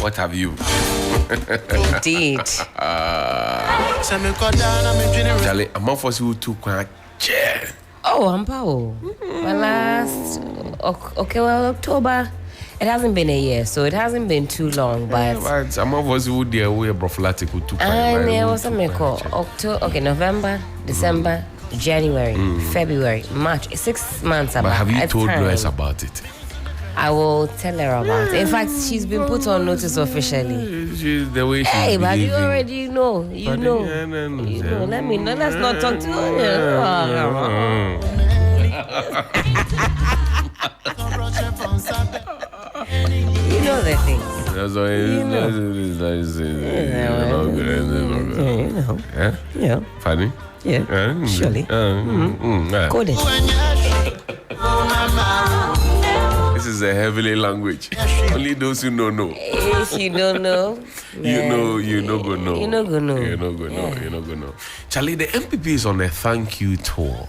What have you? Indeed. Charlie, I'm not for you to quite. Oh, I'm Pao. My last October. It hasn't been a year, so it hasn't been too long. But I'm not for you there. We are prophylactic to. And there was something called October. Okay, November, December, January, February, March. 6 months. But have you told Grace about it? I will tell her about it. In fact, she's been put on notice officially. She's the way she's Hey, but behaving. you already know. You know. Let me know. Let's not talk to her. You know the thing. That's why Yeah. Funny? Yeah. Surely. Code it. This is a heavenly language. Only those who know. If you don't know, you know go know. You know go know. You know go know. You know go know. Charlie, the NPP is on a thank you tour.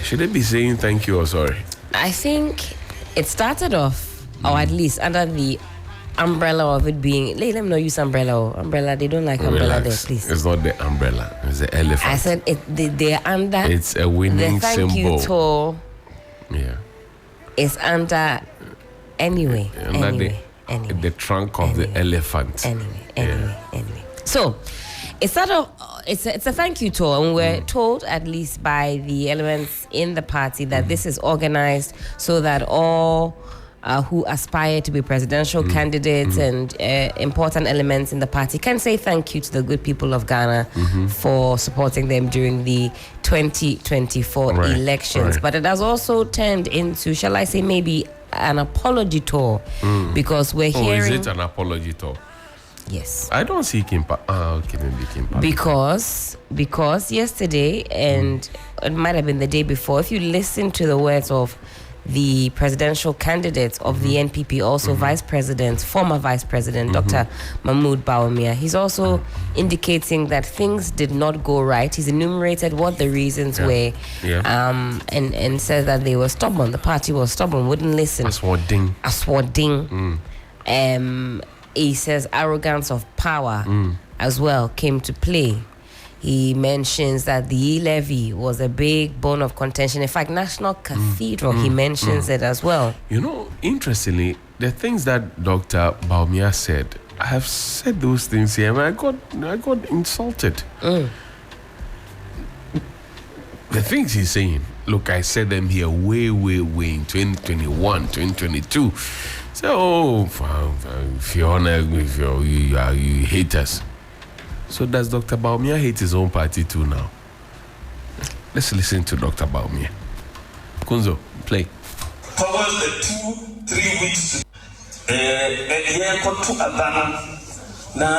Should they be saying thank you or sorry? I think it started off, or at least under the umbrella of it being. Let them not use umbrella. Umbrella, they don't like umbrella there, please. It's not the umbrella. It's the elephant. I said they're under. It's a winning the thank symbol. you tour. Yeah. It's under anyway. The trunk of the elephant. Anyway. So, it's a thank you tour, and we're told, at least by the elements in the party, that this is organized so that all who aspire to be presidential candidates and important elements in the party can say thank you to the good people of Ghana for supporting them during the 2024 elections. But it has also turned into, shall I say, maybe an apology tour, because we're hearing... is it an apology tour? Yes. I don't see Kimpa. Okay, maybe Kimpa. Because yesterday, and it might have been the day before, if you listen to the words of the presidential candidate of the NPP, also former vice president, Dr. Mahmoud Bawumia, he's also indicating that things did not go right. He's enumerated what the reasons were, and says that they were stubborn. The party was stubborn, wouldn't listen. Aswading. He says arrogance of power as well came to play. He mentions that the e-levy was a big bone of contention. In fact, National Cathedral, he mentions it as well. You know, interestingly, the things that Dr. Bawumia said, I have said those things here, and I got insulted. The things he's saying, look, I said them here way in 2021, 2022. So, Fiona, you hate us. So does Dr. Bawumia hate his own party too now? Let's listen to Dr. Bawumia. Kunzo, play. Towards the 2-3 weeks, to Adana, na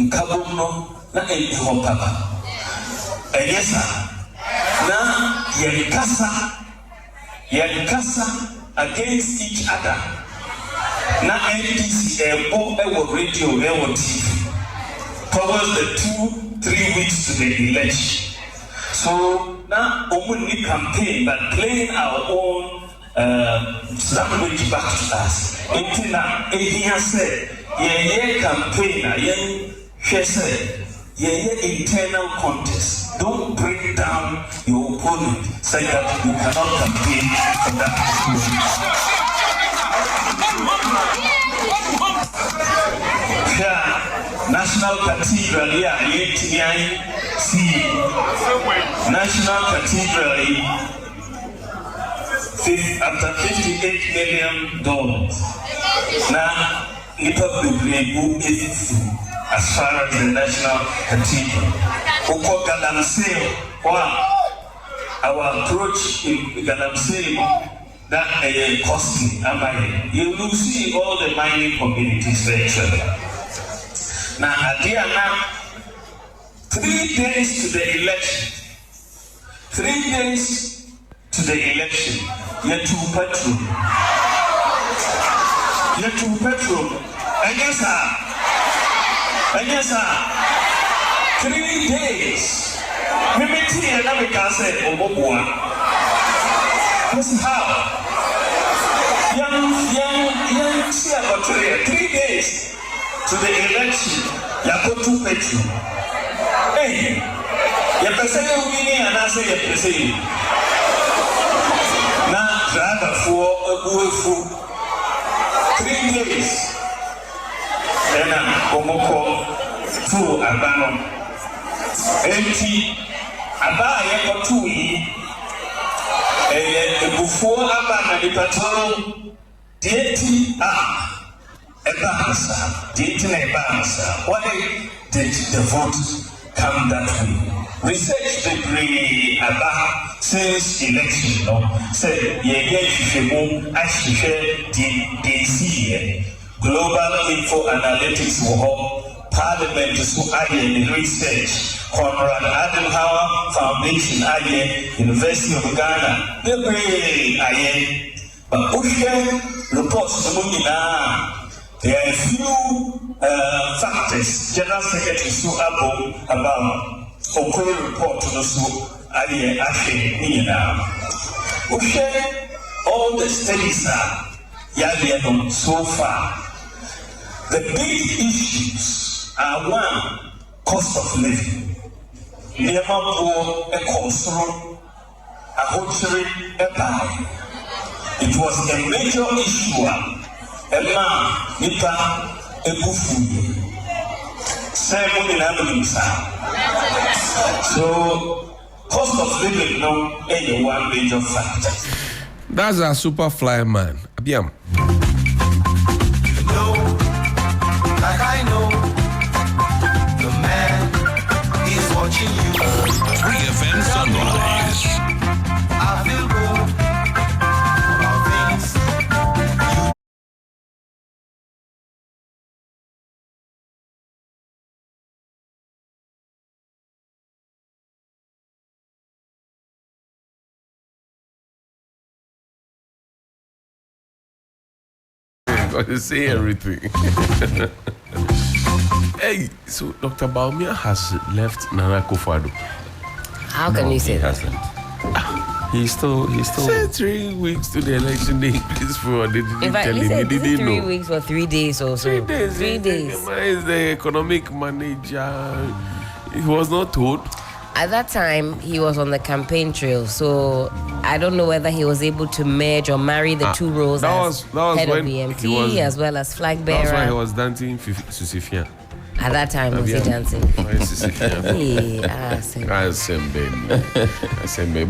Kabuno, na Papa. Yes, sir. Na Yankasa against each other. Na NPC, radio, TV. Towards the 2-3 weeks to the election. So now we campaign, but playing our own language back to us. Until now, Edia said, campaign, internal contest. Don't break down your opponent, say that you cannot campaign for that. National Cathedral, National Cathedral, after $58 million. Now, Nipa Biblegu is as far as the National Cathedral. Oko Galamsey, our approach in Galamsey, that costly. You will see all the mining communities there. Now, Adiana, 3 days to the election. 3 days to the election. You're too petrol. And yes, sir. 3 days. Mimiti and America said, Obobua. This is how. Young, see about 3 days to the election. Yakotu Petru. Hey, your person winning and answer your person. Now, driver for a good 3 days. Then Omoko to Abano. Empty Abaya for 2 years. Before Abana the patrol, deity Ebansa, deity Ebansa. Why did the vote come that way? Research degree about since election, say, ye actually DC, Global Info Analytics Parliament to research. Conrad Adenauer Foundation University of Ghana. But reports there are a few factors. General Secretary Sue Abbo about Okoro report to the Sue all the studies are so far. The big issues are one, cost of living. It was a major issue. So, cost of living no any one major factor. That's a super fly man. Abiam. Watching you. 3FM Sunrise. I feel good about things. Got to say everything. Hey, so Dr. Bawumia has left Nana Akufo-Addo. How can you say that? He's still. Say 3 weeks to the election day. Please, for they didn't In fact, tell him. He this is didn't 3 know. weeks or 3 days or so. 3 days. 3 days. He's the economic manager. He was not told. At that time, he was on the campaign trail, so I don't know whether he was able to merge or marry the two roles as head of BMT as well as flag bearer. That's why he was dancing Susifia. At that time, was he dancing?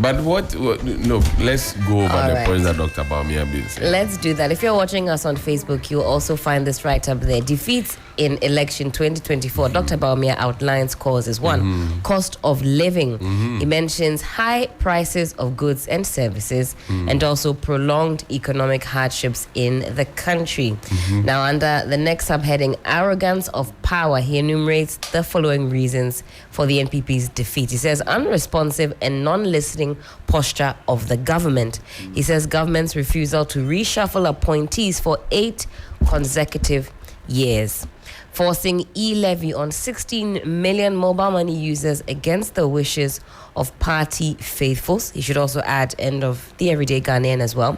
But what? No, let's go over the points that Dr. Bawumia been saying. Let's do that. If you're watching us on Facebook, you'll also find this right up there. Defeats in election 2024. Dr. Bawumia outlines causes. One, cost of living. He mentions high prices of goods and services and also prolonged economic hardships in the country. Now, under the next subheading, arrogance of power, he enumerates the following reasons for the NPP's defeat. He says unresponsive and non-listening posture of the government. He says government's refusal to reshuffle appointees for 8 consecutive years. Forcing e-levy on 16 million mobile money users against the wishes of party faithfuls. He should also add end of the everyday Ghanaian as well.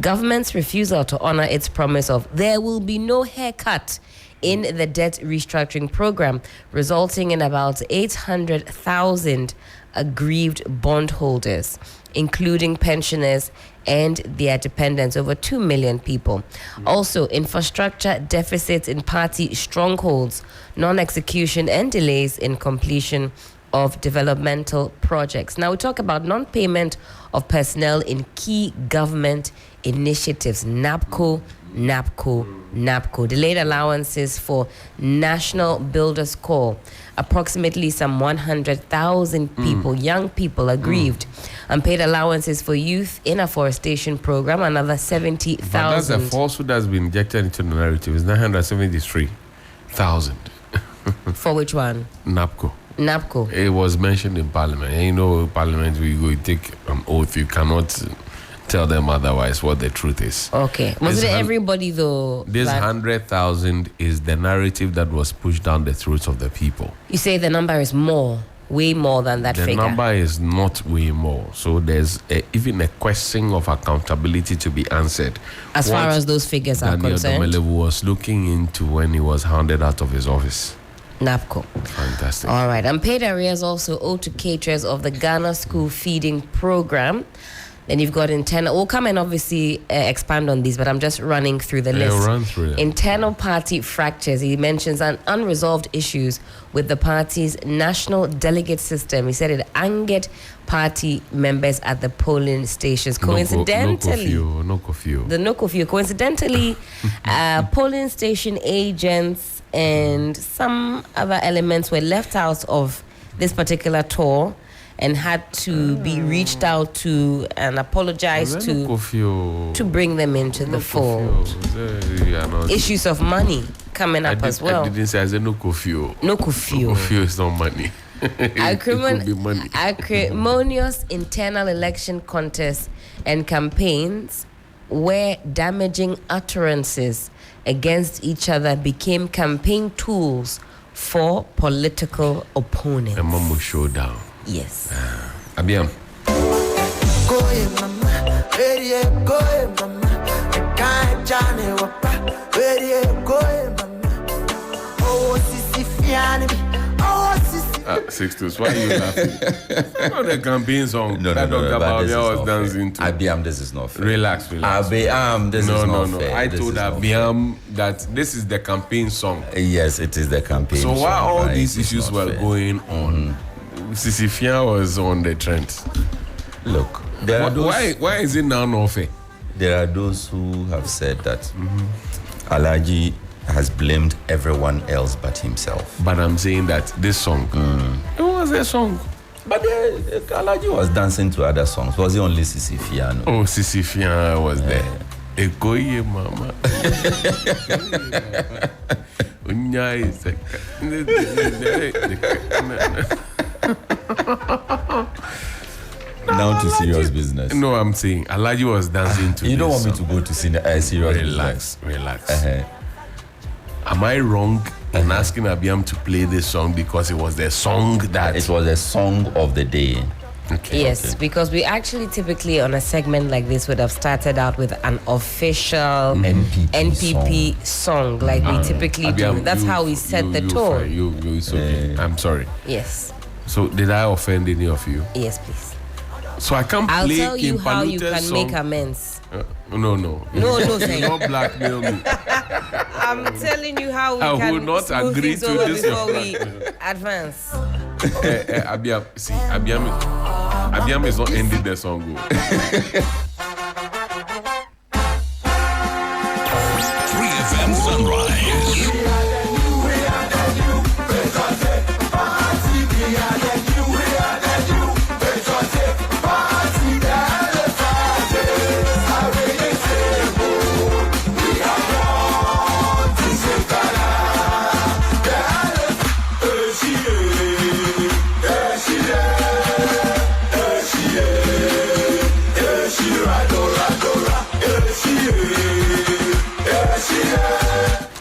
Government's refusal to honor its promise of there will be no haircut in the debt restructuring program, resulting in about 800,000 aggrieved bondholders, including pensioners and their dependents, over 2 million people. Also, infrastructure deficits in party strongholds, non-execution and delays in completion of developmental projects. Now we talk about non-payment of personnel in key government initiatives. NAPCO. Delayed allowances for National Builders Corps. Approximately some 100,000 people, young people, aggrieved. Unpaid allowances for youth in afforestation program, another 70,000. But that's a falsehood that's been injected into the narrative. It's 973,000. For which one? NAPCO. It was mentioned in Parliament. And you know, Parliament, you take an oath. You cannot tell them otherwise what the truth is. Okay. Was it everybody though? This 100,000 is the narrative that was pushed down the throats of the people. You say the number is more. way more than that The figure. number is not way more. So there's even a question of accountability to be answered. As far as those figures are Daniel concerned. Domelevu was looking into when he was hounded out of his office. NAPCO. Fantastic. All right. Unpaid arrears also owed to caterers of the Ghana School Feeding Program. Then you've got internal. We'll come and obviously expand on these, but I'm just running through the list. Run through it. Internal party fractures. He mentions unresolved issues with the party's national delegate system. He said it angered party members at the polling stations. Coincidentally, no curfew. the no curfew. Coincidentally, polling station agents and some other elements were left out of this particular tour and had to be reached out to and apologize to bring them into the fold. Issues of money coming up as well. I didn't say I said no curfew. No curfew. Curfew is not money. It could be money. Acrimonious internal election contests and campaigns where damaging utterances against each other became campaign tools for political opponents. A Mamu showdown. Yes. Abiam. Six to why are you laughing? The campaign song that Dr. Bawumia was dancing to. Abiam, this is not fair. Relax. Abiam, this is not fair. I told Abiam that this is the campaign song. Yes, it is the campaign So song, while all right? these It's issues not were fair. going on, Sisifia was on the trend. Look, there are those, Why is it now not fair? there are those who have said that Alaji has blamed everyone else but himself. But I'm saying that this song, it was a song. But Alaji was dancing to other songs. Was it only Sisi Fiano? Oh, Sisifia was there. Ekoye mama. Unya is Now to serious business. No, I'm saying Alaji was dancing to You don't this want me to go to serious business. Relax. Uh-huh. Am I wrong in asking Abiam to play this song because it was the song that... It was a song of the day. Okay. Yes, because we actually typically on a segment like this would have started out with an official NPP song like we typically do. Abiam, That's how we set the tone. It's okay. I'm sorry. Yes. So did I offend any of you? Yes, please. So I can't I'll play tell you how you Kimpalute's can song. make amends. No. No, Do say. not blackmail me. I'm telling you how we I can will not smooth agree things to over this. before we advance. Abiam, see, Abiam is not ending the song. 3FM Sunrise.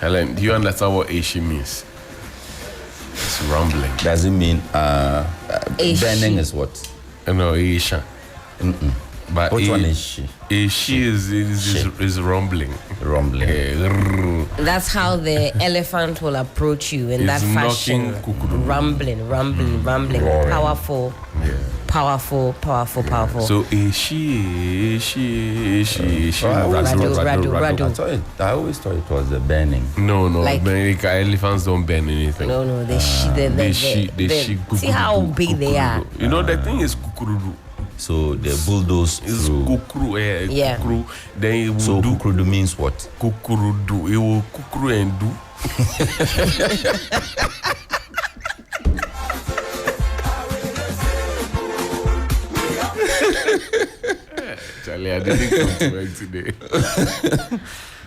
Helen, do you understand what Aishi means? It's rumbling. Does it mean burning is what? No, Aisha. But Which one is she? Aishi is rumbling. Rumbling. That's how the elephant will approach you in that It's fashion. knocking kukuru. Rumbling. Roaring. Powerful. Yeah. Powerful. So Aishi. Radu. I always thought it was the burning. No, Like- America elephants don't burn anything. No, they They see kukurudu, how big they are. kukurudu. You know the thing is kukurudu. So they bulldoze It's through. kukuru, Yeah. kukuru. Then it will So do kukurudu means what? kukurudu. It will kukuru and do. Charlie, I didn't come to work today.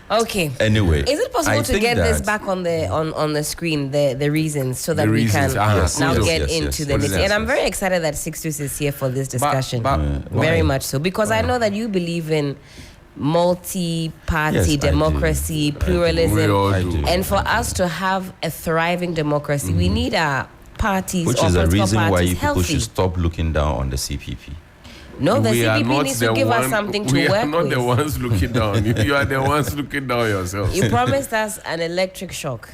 Okay. Anyway. Is it possible I to think get this that- back on the screen, the reasons, so that The we reasons, can yes, now yes, get yes, into yes. the What is nitty? that? And I'm very excited that Sixtus is here for this discussion. why? Very much so, because I know that you believe in multi-party Yes, I do. democracy, We pluralism, all I do. do. and for us to have a thriving democracy, we need our parties Which or is the political reason why parties people healthy. should stop looking down on the CPP. No, the We are CPP not needs the to give us one- something to We work are not with. the ones looking down. You are the ones looking down yourselves. You promised us an electric shock,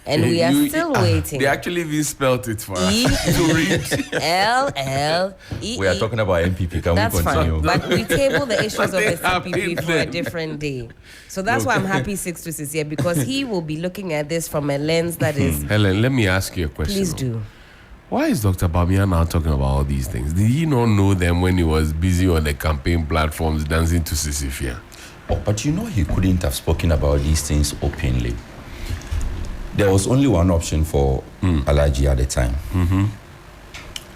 and we are still waiting. They actually even spelt it for us E to read. L L E. We are talking about NPP. Can That's we continue? fine, but we table the issues of They the have CPP been for a there. different day. So that's why I'm happy 6 is here, because he will be looking at this from a lens that is. Helen, let me ask you a question. Please do. Why is Dr. Bawumia now talking about all these things? Did he not know them when he was busy on the campaign platforms dancing to Sisifia? Oh, but you know he couldn't have spoken about these things openly. There was only one option for Alhaji at the time.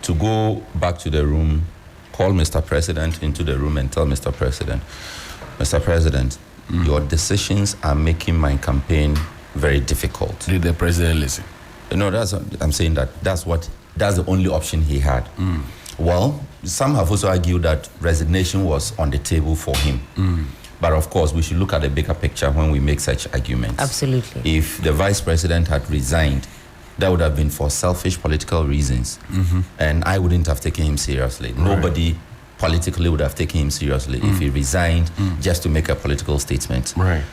To go back to the room, call Mr. President into the room and tell Mr. President, your decisions are making my campaign very difficult. Did the president listen? No, I'm saying that's the only option he had. Well, some have also argued that resignation was on the table for him. But of course, we should look at the bigger picture when we make such arguments. Absolutely. If the vice president had resigned, that would have been for selfish political reasons. And I wouldn't have taken him seriously. Nobody politically would have taken him seriously if he resigned just to make a political statement. Right.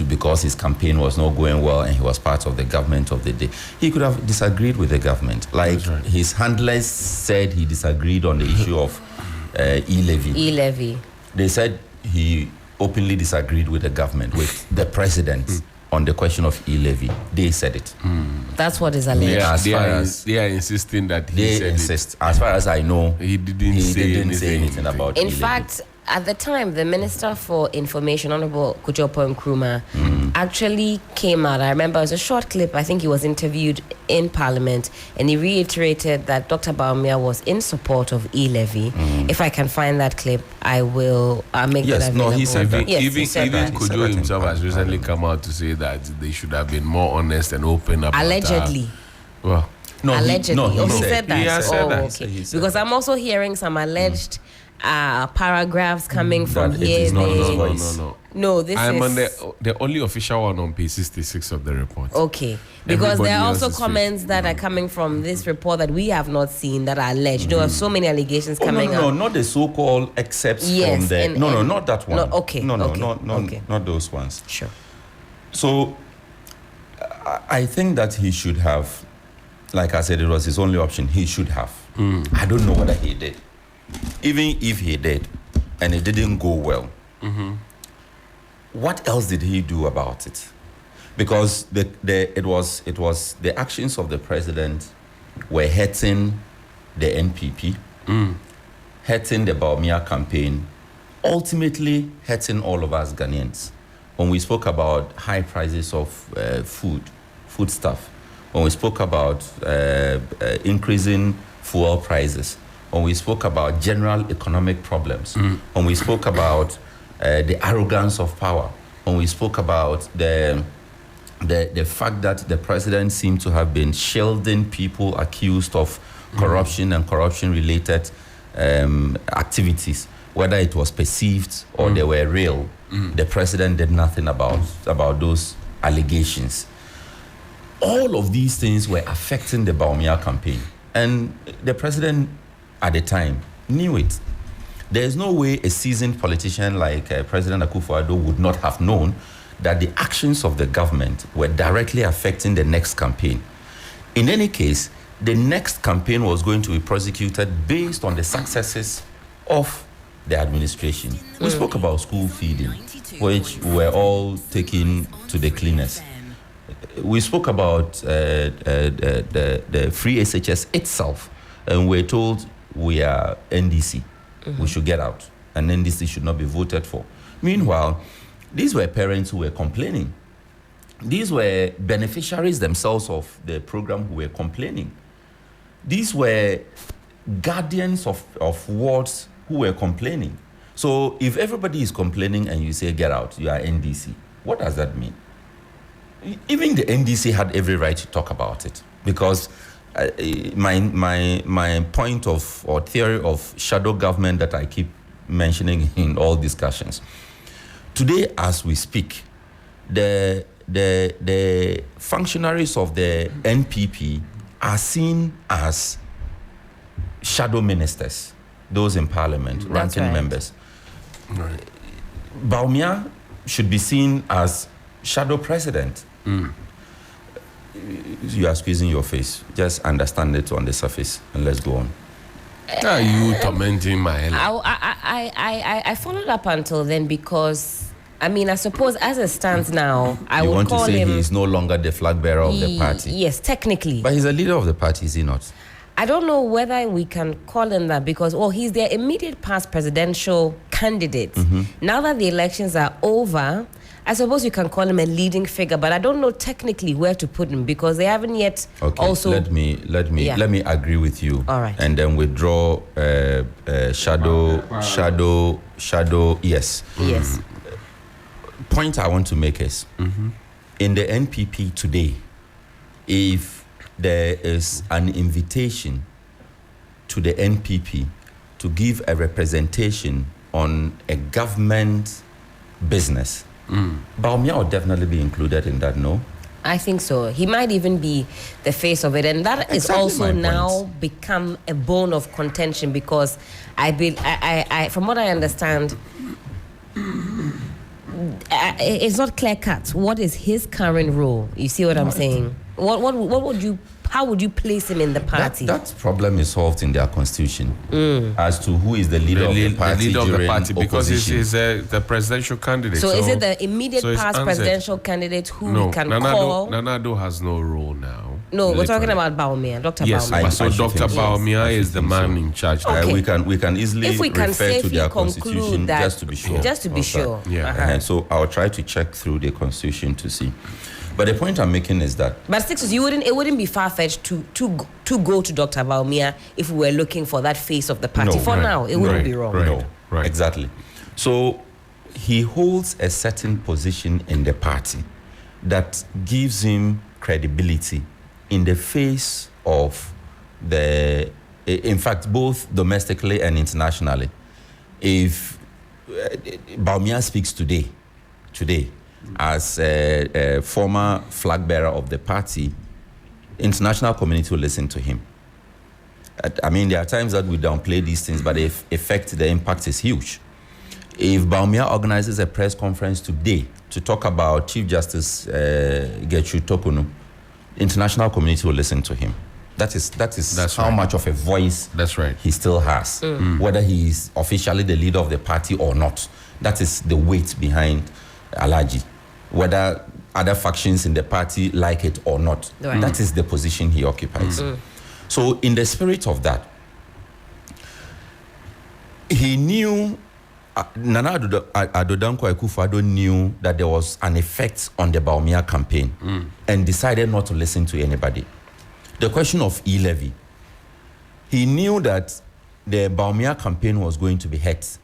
Because his campaign was not going well and he was part of the government of the day. He could have disagreed with the government. Like his handlers said he disagreed on the issue of e-levy. E-levy. They said he openly disagreed with the government, with the president on the question of e-levy. They said it. That's what is alleged. Yeah, as they, far are, as they are insisting that he they said insist. As far as I know, He didn't say anything. about In e-levy. fact, at the time, the Minister for Information, Honorable Kujopo Nkrumah, actually came out. I remember it was a short clip. I think he was interviewed in Parliament, and he reiterated that Dr. Bawumia was in support of e-levy. If I can find that clip, I'll make Yes, that no, available. he said that. Yes, even he said even that. He said Kujo that in himself has Parliament. recently come out to say that they should have been more honest and open about Allegedly. Well, Allegedly. he Said that. He has said oh, that. okay. He said Because that. I'm also hearing some alleged paragraphs coming from That it here. is not there. his no, voice. no. No, this I'm is on the only official one on page 66 of the report. okay. Because Everybody there are else also is comments that are coming from this report that we have not seen that are alleged. There are so many allegations Oh, coming no, up. not the so-called excerpts Yes, from the. and- No, and- not that one. no, okay, No, okay, okay. not those ones. Sure. So, I think that he should have, like I said, it was his only option. He should have. I don't know whether he did. Even if he did, and it didn't go well, what else did he do about it? Because it was the actions of the president were hurting the NPP, hurting the Bawumia campaign, ultimately hurting all of us Ghanaians. When we spoke about high prices of food stuff, when we spoke about increasing fuel prices, when we spoke about general economic problems, when we spoke about the arrogance of power, when we spoke about the fact that the president seemed to have been shielding people accused of corruption and corruption-related activities, whether it was perceived or they were real, the president did nothing about those allegations. All of these things were affecting the Bawumia campaign. And the president at the time knew it. There is no way a seasoned politician like President Akufo-Addo would not have known that the actions of the government were directly affecting the next campaign. In any case, the next campaign was going to be prosecuted based on the successes of the administration. We spoke about school feeding, which were all taken to the cleaners. We spoke about the free SHS itself, and we're told we are NDC. We should get out, and NDC should not be voted for. Meanwhile, these were parents who were complaining. These were beneficiaries themselves of the program who were complaining. These were guardians of wards who were complaining. So if everybody is complaining and you say get out, you are NDC, what does that mean? Even the NDC had every right to talk about it, because my point of or theory of shadow government that I keep mentioning in all discussions. Today, as we speak, the functionaries of the NPP are seen as shadow ministers, those in parliament, ranking right. members. Bawumia should be seen as shadow president. You are squeezing your face. Just understand it on the surface and let's go on. Are you tormenting my head? I followed up until then because, I mean, I suppose as it stands now, I You would want to call say him... he is no longer the flag bearer of the party? Yes, technically. But he's a leader of the party, is he not? I don't know whether we can call him that because, he's their immediate past presidential candidate. Now that the elections are over, I suppose you can call him a leading figure, but I don't know technically where to put him because they haven't yet also... Let me agree with you. All right. And then withdraw shadow, yes. Yes. Point I want to make is, in the NPP today, if there is an invitation to the NPP to give a representation on a government business, Bawumia would definitely be included in that, no? I think so. He might even be the face of it. And that is Exactly also my now point. become a bone of contention because I from what I understand, it's not clear cut. What is his current role? You see what I'm saying? What would you? How would you place him in the party? That problem is solved in their constitution as to who is the leader of the party Because opposition. he's the presidential candidate. So is it the immediate so it's past answered. presidential candidate who No, we can call? Nanado has no role now. No, we're talking Literally. about Bawumia, Dr. Yes, Bawumia. so I should Dr. think so. Bawumia I should is the think man so. in charge. Okay. We can easily If we can refer to safely their conclude constitution that, just to be sure. Just to be of that. sure. Yeah. Uh-huh. And so I'll try to check through the constitution to see. But the point I'm making is that But Sixers, it wouldn't be far fetched to go to Dr. Bawumia if we were looking for that face of the party. No, For right, now, it wouldn't right, be wrong. right. no, exactly. So he holds a certain position in the party that gives him credibility in the face of in fact, both domestically and internationally. If Bawumia speaks today, as a former flag bearer of the party, international community will listen to him. I mean, there are times that we downplay these things, but the impact is huge. If Bawumia organizes a press conference today to talk about Chief Justice Gertrude Tokunu, international community will listen to him. That's how much of a voice That's right. he still has, whether he is officially the leader of the party or not. That is the weight behind Alhaji. Whether other factions in the party like it or not, Right. that is the position he occupies. So in the spirit of that, he knew, Nana Addo Akufo-Addo knew that there was an effect on the Bawumia campaign and decided not to listen to anybody. The question of e-levy, he knew that the Bawumia campaign was going to be hit,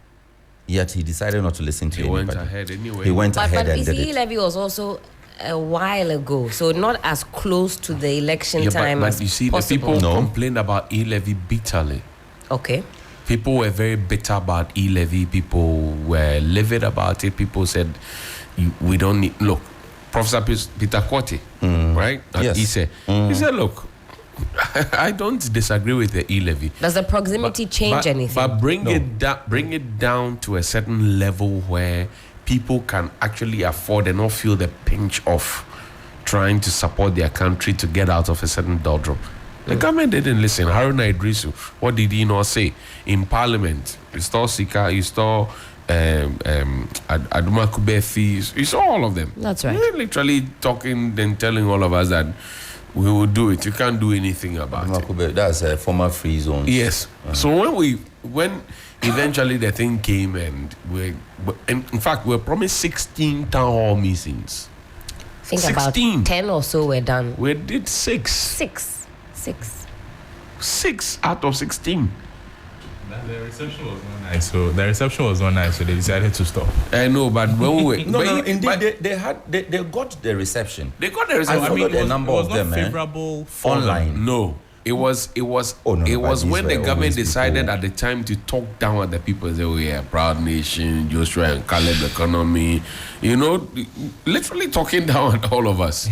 yet he decided not to listen to anybody. Went ahead anyway. He went But ahead and did ECE it. levy was also a while ago, so not as close to the election time but as you see, possible. the people No. complained about e-levy bitterly. Okay. People were very bitter about e-levy. People were livid about it. People said, we don't need... Look, Professor Peter Kwoti, right? At Yes. ISE, he said, look, I don't disagree with the e-levy. Does the proximity change anything? But bring it down to a certain level where people can actually afford and not feel the pinch of trying to support their country to get out of a certain doldrum. The government didn't listen. Haruna Idrisu, what did he not say? In Parliament, restore Sika, restore Aduma Kubefi, you saw all of them. That's right. They're literally talking and telling all of us that we will do it. You can't do anything about it. That's a former free zone. Yes. So when eventually the thing came and in fact we're promised 16 town hall meetings. I think 16. about 10 or so were done. We did 6. 6 out of 16. The reception was not nice, so they decided to stop. I know, but when we Indeed, they got the reception. they got the I result. followed a number of them, favorable for online. No. It was Oh, no, it but was these when were the government always decided people- at the time to talk down at the people and say, oh yeah, proud nation, Joshua and Caleb economy, literally talking down at all of us.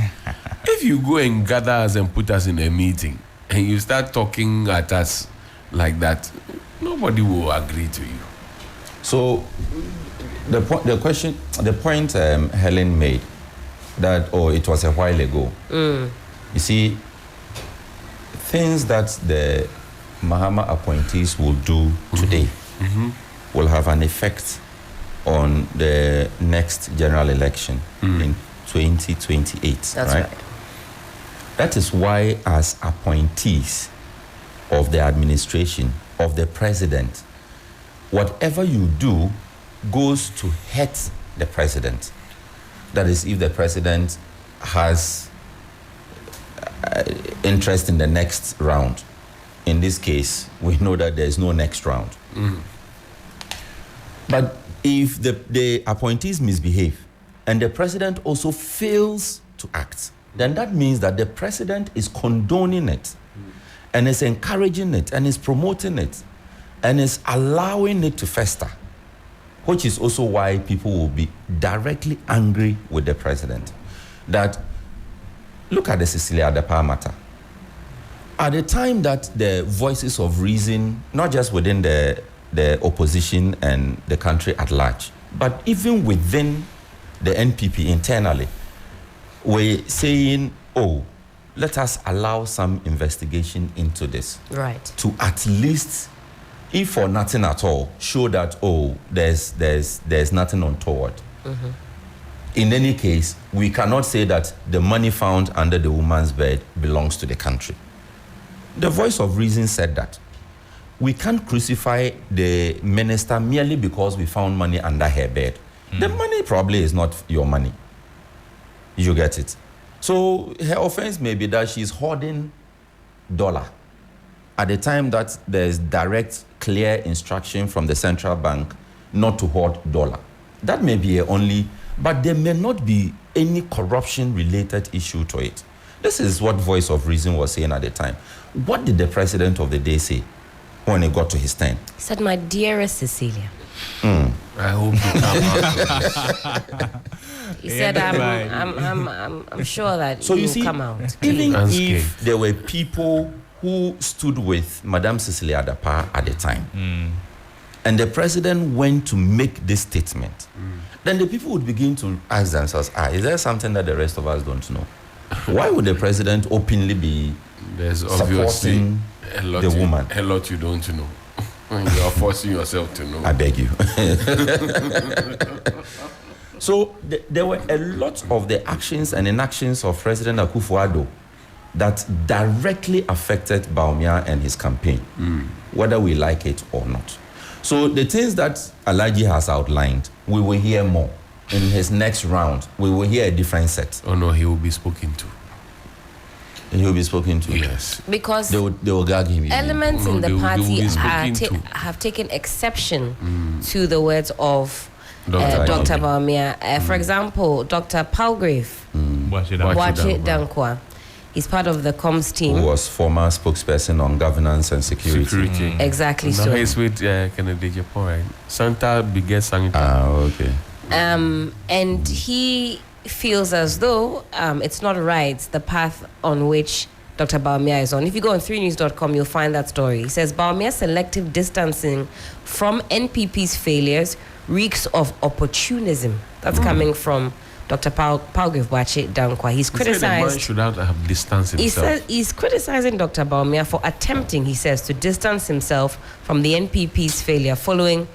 If you go and gather us and put us in a meeting and you start talking at us like that, nobody will agree to you. So the point Helen made, that it was a while ago. You see, things that the Mahama appointees will do today will have an effect on the next general election in 2028. That's right. That is why, as appointees of the administration, of the president, whatever you do goes to hurt the president. That is, if the president has interest in the next round. In this case, we know that there is no next round. But if the appointees misbehave and the president also fails to act, then that means that the president is condoning it and is encouraging it and is promoting it and is allowing it to fester, which is also why people will be directly angry with the president. That, look at the Cecilia Adapa matter. At the time that the voices of reason, not just within the opposition and the country at large, but even within the NPP internally, were saying, let us allow some investigation into this. Right. To at least, if for nothing at all, show that, there's nothing untoward. In any case, we cannot say that the money found under the woman's bed belongs to the country. The voice of reason said that. We can't crucify the minister merely because we found money under her bed. The money probably is not your money. You get it? So her offense may be that she's hoarding dollar at the time that there's direct, clear instruction from the central bank not to hoard dollar. That may be only, but there may not be any corruption-related issue to it. This is what Voice of Reason was saying at the time. What did the president of the day say when he got to his turn? He said, "My dearest Cecilia." I hope you come out. He said, I'm sure that So you you will see, come out. even Unscathed. if there were people who stood with Madame Cecilia Adapa at the time, and the president went to make this statement, then the people would begin to ask themselves, is there something that the rest of us don't know? Why would the president openly be There's obviously supporting the woman? A lot you don't know. You are forcing yourself to know. I beg you. So there were a lot of the actions and inactions of President Akufo-Addo that directly affected Bawumia and his campaign, whether we like it or not. So the things that Alhaji has outlined, we will hear more. In his next round, we will hear a different set. Oh no, he will be spoken to. And he will be spoken to. Yes. Because They will gag him. elements in No, the they will party be spoken to. have taken exception to the words of Dr. Dr. Bawumia. Bawumia. For example, Dr. Palgrave Wache Wache Dankwa. He's part of the comms team. Who was former spokesperson on governance and security. Exactly No, so. he's with Kennedy Japan, right? Santa Biggest Santa. Okay. And he feels as though it's not right, the path on which Dr. Bawumia is on. If you go on 3news.com, you'll find that story. He says, Bawumia's selective distancing from NPP's failures reeks of opportunism. That's coming from Dr. Palgrave Wache Dankwa. He's He said the man criticized. should have distanced He himself. says he's criticizing Dr. Bawumia for attempting, he says, to distance himself from the NPP's failure following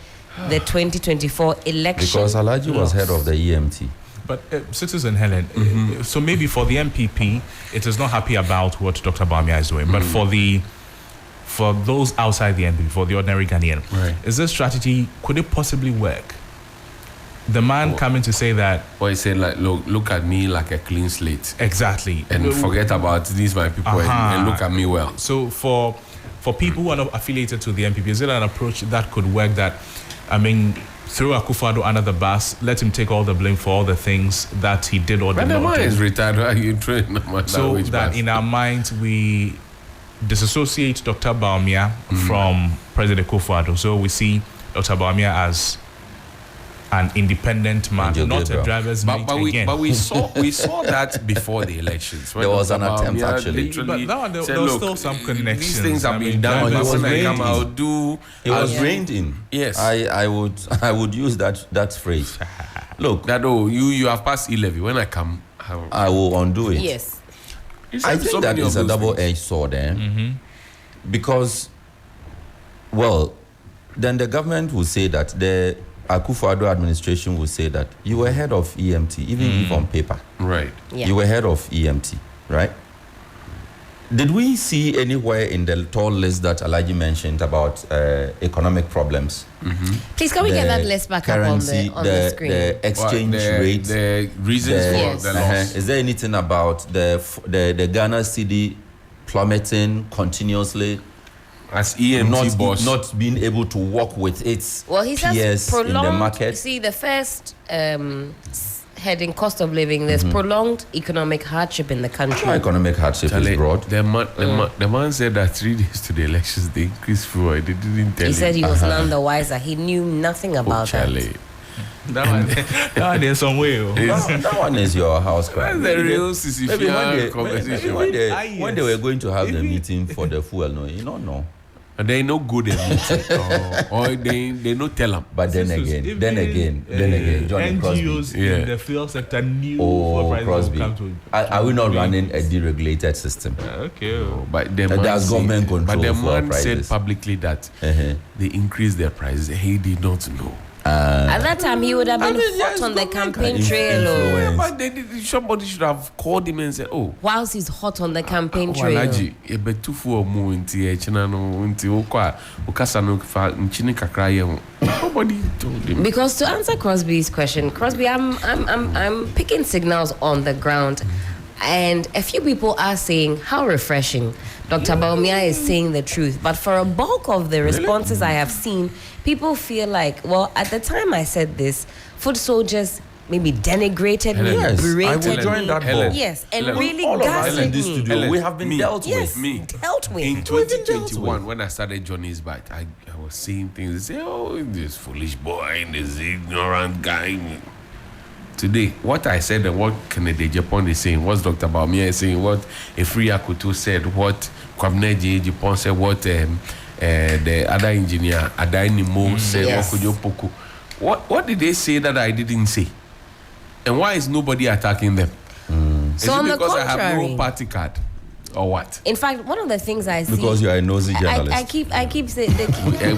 the 2024 election. Because Alhaji was head of the EMT. But Sisters and Helen, so maybe for the MPP, it is not happy about what Dr. Bawumia is doing. But for those outside the MPP, for the ordinary Ghanaian, Right. is this strategy, could it possibly work? The man coming to say that, Or he said, like, look at me like a clean slate. exactly. And forget about these my people and look at me well. So for people who are not affiliated to the MPP, is it an approach that could work that, I mean, throw Akufo-Addo under the bus, let him take all the blame for all the things that he did or did But the not man is do? retired. Why are you train So that in our minds we disassociate Dr. Bawumia from President Akufo-Addo. So we see Dr. Bawumia as an independent man, Angel not Gabriel. a driver's mate again. But we saw that before the elections. There was an attempt, actually. But now there said, was "Look, still some connections. These things have been done. No, he But was when I come, reined in. I'll do. It was reined in. Yes. I would use that phrase. Look, That you have passed 11. When I come, I will undo it. Yes. I think that is a double-edged sword, because, well, then the government will say that the Akufo-Addo administration will say that you were head of EMT, even if on paper. Right. Yeah. You were head of EMT, right? Did we see anywhere in the tall list that Alaji mentioned about economic problems? Please, can we get The that list back up on the screen? the exchange rate, the reasons Yes. for the loss. Is there anything about the Ghana cedi plummeting continuously, As EMT boss, not being able to work with its Well, he peers says in the prolonged. market? See, the first heading, cost of living. There's prolonged economic hardship in the country. Economic hardship is Charlie, broad. the man said that 3 days to the elections they increased fuel. They didn't tell He him. said he was none the wiser. He knew nothing about that. Charlie. that one there's some way. That one is your house cry. That's the real Maybe Sisyphean conversation. when they were going to have the meeting for the fuel, no, you don't know. And they no good at it. or they no tell them. But then again, Johnny Crosby. NGOs Yeah. in the fuel sector knew Oh, what prices Crosby. would come to. Are we not running a deregulated system? Okay. But the That man there's government said, but the control for man said prices. publicly that Uh-huh. they increased their prices. He did not know. At that time, he would have been yes, hot on the government campaign can trail. influence. But somebody should have called him and said, "Oh, Whilst he's hot on the campaign trail. Walaji, ebetufu omu inti echina no inti okwa ukasa no fa nchini kakra ye ho." Nobody told him. Because to answer Crosby's question, Crosby, I'm picking signals on the ground, and a few people are saying how refreshing. Dr. Bawumia is saying the truth, but for a bulk of the responses I have seen, people feel like, well, at the time I said this, foot soldiers maybe denigrated me, Yes, I berated will join me. that ball. Yes, and Helen, really all of us in gaslit this me. studio, we have been Me. dealt Yes, with. dealt with. In We've been dealt 2021, with. when I started Johnny's Bite, I was seeing things. They say, "Oh, this foolish boy, this ignorant guy." Today, what I said and what Kennedy Japan is saying, what Dr. Bawumia is saying, what Efri Akutu said, what Kwabena Japan said, what the other engineer Adaini Mo said, Yes. what Kujo Poku. What did they say that I didn't say? And why is nobody attacking them? Is So it on the because I have contrary- no party card or what? In fact, one of the things I see Because you are a nosy journalist. I keep saying we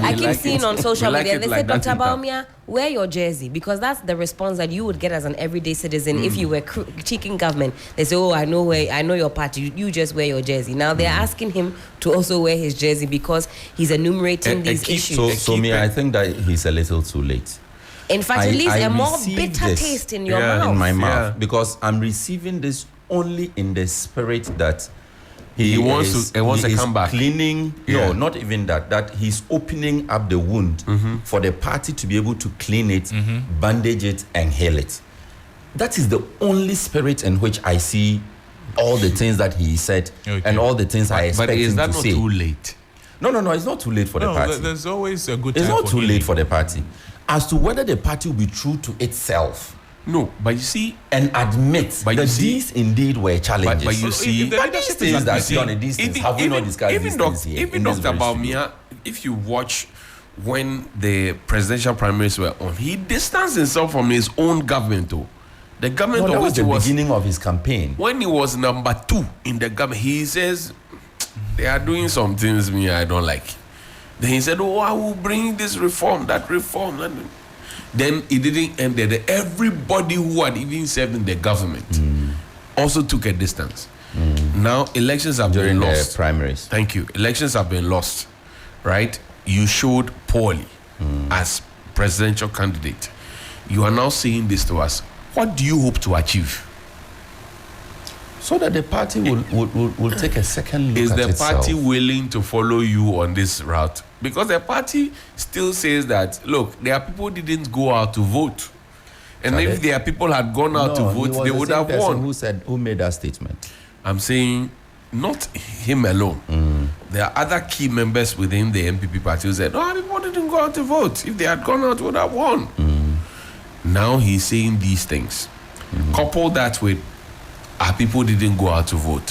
I keep like seeing it. on social We like media. it They like say, that Dr. in town. Bawumia, wear your jersey, because that's the response that you would get as an everyday citizen if you were critiquing government. They say, "Oh, I know your party. You just wear your jersey." Now they're asking him to also wear his jersey because he's enumerating these issues. So me, I think that he's a little too late. In fact, it leaves a more received bitter this taste in your Yeah, mouth. in my mouth Yeah. because I'm receiving this only in the spirit that He wants to is come back. cleaning. Yeah. No, not even that. That he's opening up the wound for the party to be able to clean it, bandage it, and heal it. That is the only spirit in which I see all the things that he said and all the things I expect But is him that to not say. too late? No, it's not too late for the party. There's always a good time. It's not for too healing. late for the party. As to whether the party will be true to itself No, but you see, and admit But that you see- these indeed were challenges. but you see- If the But leadership these is things that you see, Johnny, these things, have we not discussed these things here? Even in this Dr. very studio? Bawumia, if you watch when the presidential primaries were on, he distanced himself from his own government. Though the government No, that of was which he the was beginning of his campaign. when he was number 2 in the government, he says they are doing some things me I don't like. Then he said, "Oh, I will bring this reform, that reform." And then it didn't end there. Everybody who had even served in the government also took a distance. Now elections have During been the lost. primaries. Thank you. Elections have been lost, right? You showed poorly as presidential candidate. You are now saying this to us. What do you hope to achieve? So that the party will take a second look Is at the itself. party willing to follow you on this route? Because the party still says that, look, there are people who didn't go out to vote. And if there are people had gone out to he vote, was they the would same have person won. Who made that statement? I'm saying not him alone. There are other key members within the NPP party who said, "No, people didn't go out to vote. If they had gone out, would have won." now he's saying these things. Couple that with our people didn't go out to vote.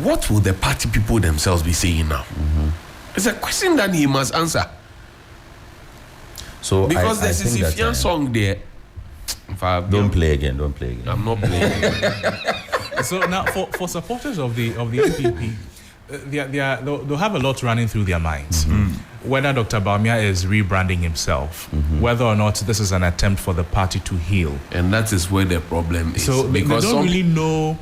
What will the party people themselves be saying now? It's a question that he must answer. So because I there's this think Ifian song there. Don't play again. I'm not playing. So now, for supporters of the NPP, they'll have a lot running through their minds. Whether Dr. Bawumia is rebranding himself, whether or not this is an attempt for the party to heal. And that is where the problem is. So because they don't really know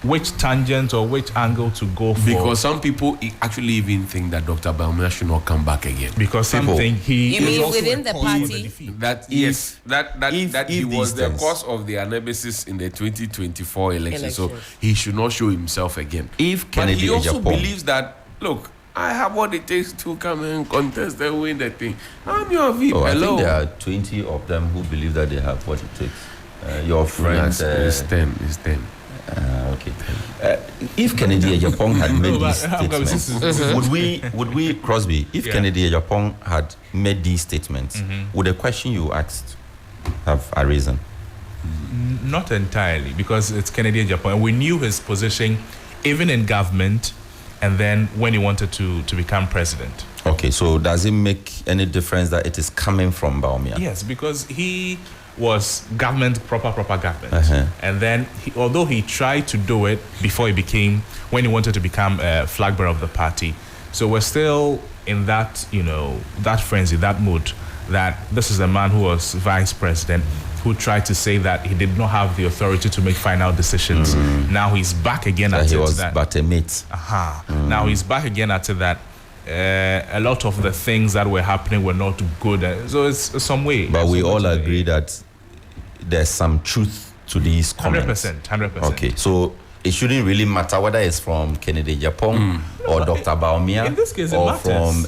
which tangent or which angle to go for. Because some people actually even think that Dr. Bawumia should not come back again. Because some think he You is mean also within a the cause for party? defeat. That he was the cause of the nemesis in the 2024 election. So he should not show himself again. If But Kennedy he also Ejapong- believes that, look, I have what it takes to come and contest and win the thing. I'm your VP. I Hello. think there are 20 of them who believe that they have what it takes. Your friend. It's 10. It's 10. Okay. If Kennedy Ejapong had made these statements, would we Crosby? If Kennedy Ejapong had made these statements, would the question you asked have arisen? Not entirely, because it's Kennedy Ejapong. We knew his position, even in government, and then when he wanted to become president. Okay, so does it make any difference that it is coming from Bawumia? Yes, because he was government, proper government. And then, although he tried to do it before when he wanted to become a flag bearer of the party. So we're still in that, that frenzy, that mood, that this is a man who was vice president, who tried to say that he did not have the authority to make final decisions. Now he's back again at he it. was but a mate. Now he's back again at it that a lot of the things that were happening were not good. So it's some way. But we all agree that there's some truth to these comments. 100%. Okay, so it shouldn't really matter whether it's from Kennedy Ejapong or Dr. Bawumia, in this case, it or matters. from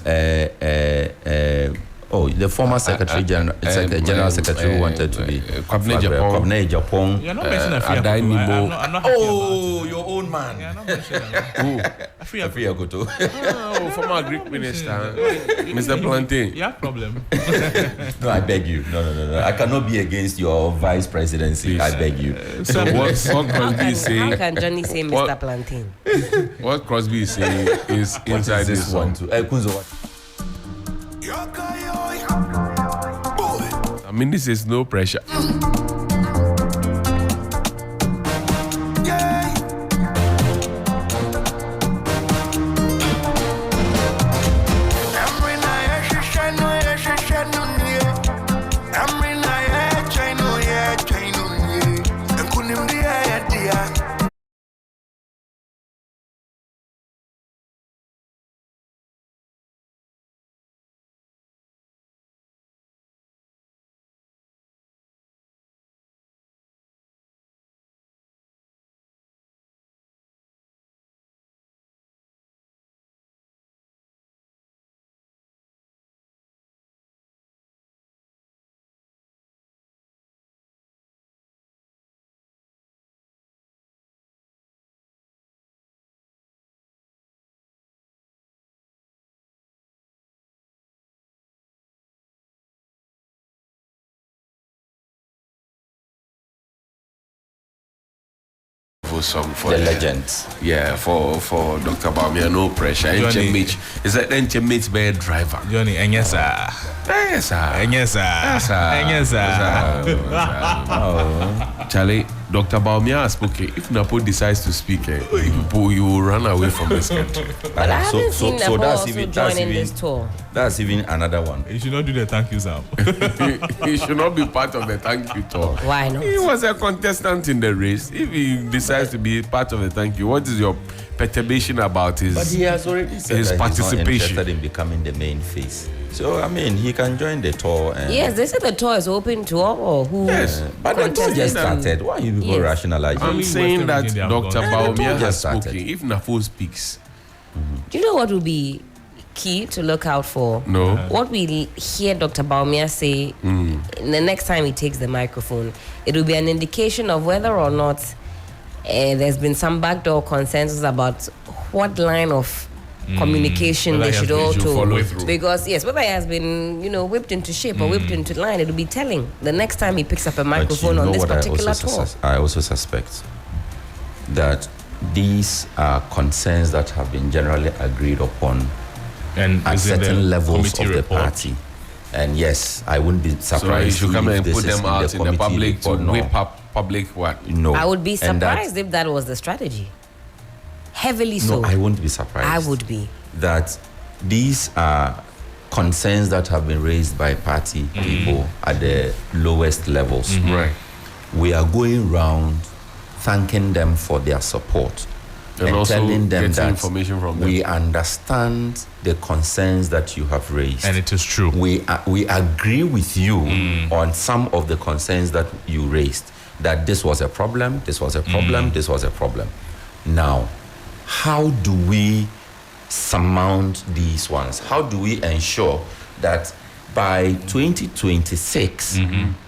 the former Secretary General Secretary who wanted to be Kwabena Ejapong. You're not mentioning Adainibo. I'm not happy Oh, your own man. Yeah, I'm not mentioning that. Afri Akoto. Oh, former Greek minister, Mr. Plantain. You have problem. No, I beg you. No. I cannot be against your vice presidency. Please. I beg you. So what Crosby is How saying, can Johnny say What- Mr. Plantain? what Crosby is saying is What inside is this one. too? Kunzo, what? I mean, this is no pressure. Song for The legends. Yeah, for Dr. Bawumia, no pressure. Johnny. Is that NPP's bad driver? Johnny, Yes, sir. Charlie, Dr. Bawumia has spoken. If Napo decides to speak, you will run away from this country. But I haven't seen Napo that's also even joining this tour. that's even another one. You should not do the thank you sound. He should not be part of the thank you tour. Why not? He was a contestant in the race. If he decides to be part of the thank you, what is your perturbation about his? But he has already said his that participation. he's not interested in becoming the main face. So I mean, he can join the tour. And Yes, they said the tour is open to all or who. Yes, but the tour contested just them. started. Why are you people Yes. rationalizing? I'm Only saying Western that Virginia have Dr. gone. Bawumia has just started. spoken. If Nafo speaks, Do you know what would be key to look out for? no. What we hear Dr. Bawumia say the next time he takes the microphone, it will be an indication of whether or not there's been some backdoor consensus about what line of communication Whether they he has should been- should auto follow through. because yes, whether he has been whipped into shape or whipped into line, it will be telling the next time he picks up a microphone on this particular tour. I also suspect that these are concerns that have been generally agreed upon and at is in the certain levels of committee the report. party. And yes, I wouldn't be So you surprised should come if and this put is them out in the committee public to report. No. whip up public what? No. I would be And that- surprised if that was the strategy. Heavily so. No, I wouldn't be surprised. I would be. That these are concerns that have been raised by party people at the lowest levels. Right. We are going round thanking them for their support And also telling them getting that information from them. we understand the concerns that you have raised. And it is true. We agree with you on some of the concerns that you raised, that this was a problem, this was a problem, this was a problem. Now, how do we surmount these ones? How do we ensure that by 2026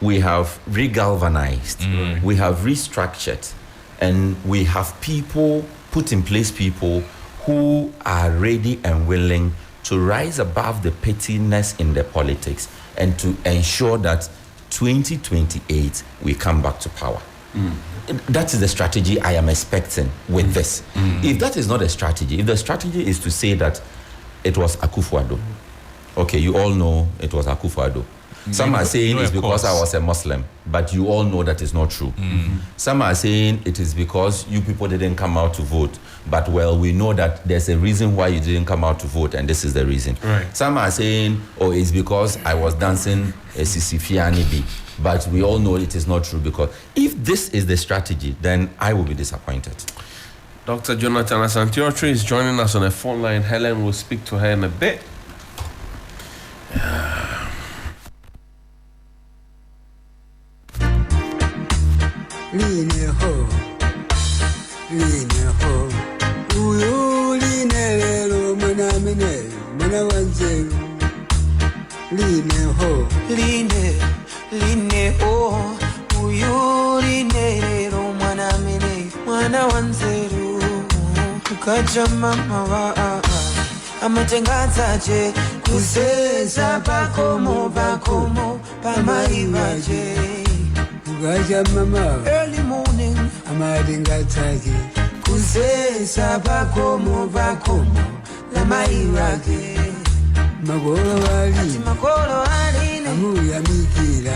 we have regalvanized, we have restructured, and we have put in place people who are ready and willing to rise above the pettiness in the politics and to ensure that 2028 we come back to power. That is the strategy I am expecting with this. If that is not a strategy, if the strategy is to say that it was Akufo-Addo, okay, you all know it was Akufo-Addo. Some are saying it's because I was a Muslim, but you all know that is not true. Some are saying it is because you people didn't come out to vote, but well, we know that there's a reason why you didn't come out to vote, and this is the reason. Right. Some are saying, oh, it's because I was dancing a Sisifiani B, but we all know it is not true, because if this is the strategy, then I will be disappointed. Dr. Jonathan Asante-Ocho is joining us on a phone line. Helen will speak to her in a bit. Line ho, uyu line lelo mwana wanzeru. Line ho, line oh uyu line lero mwana wanzeru ukaja mama wa amatengazaje kuseza bakomo pamaivaje ugaja mama, early morning amadingataki. kuseza bakomo lamairage Magoro wali, makolo aline amuya mikira.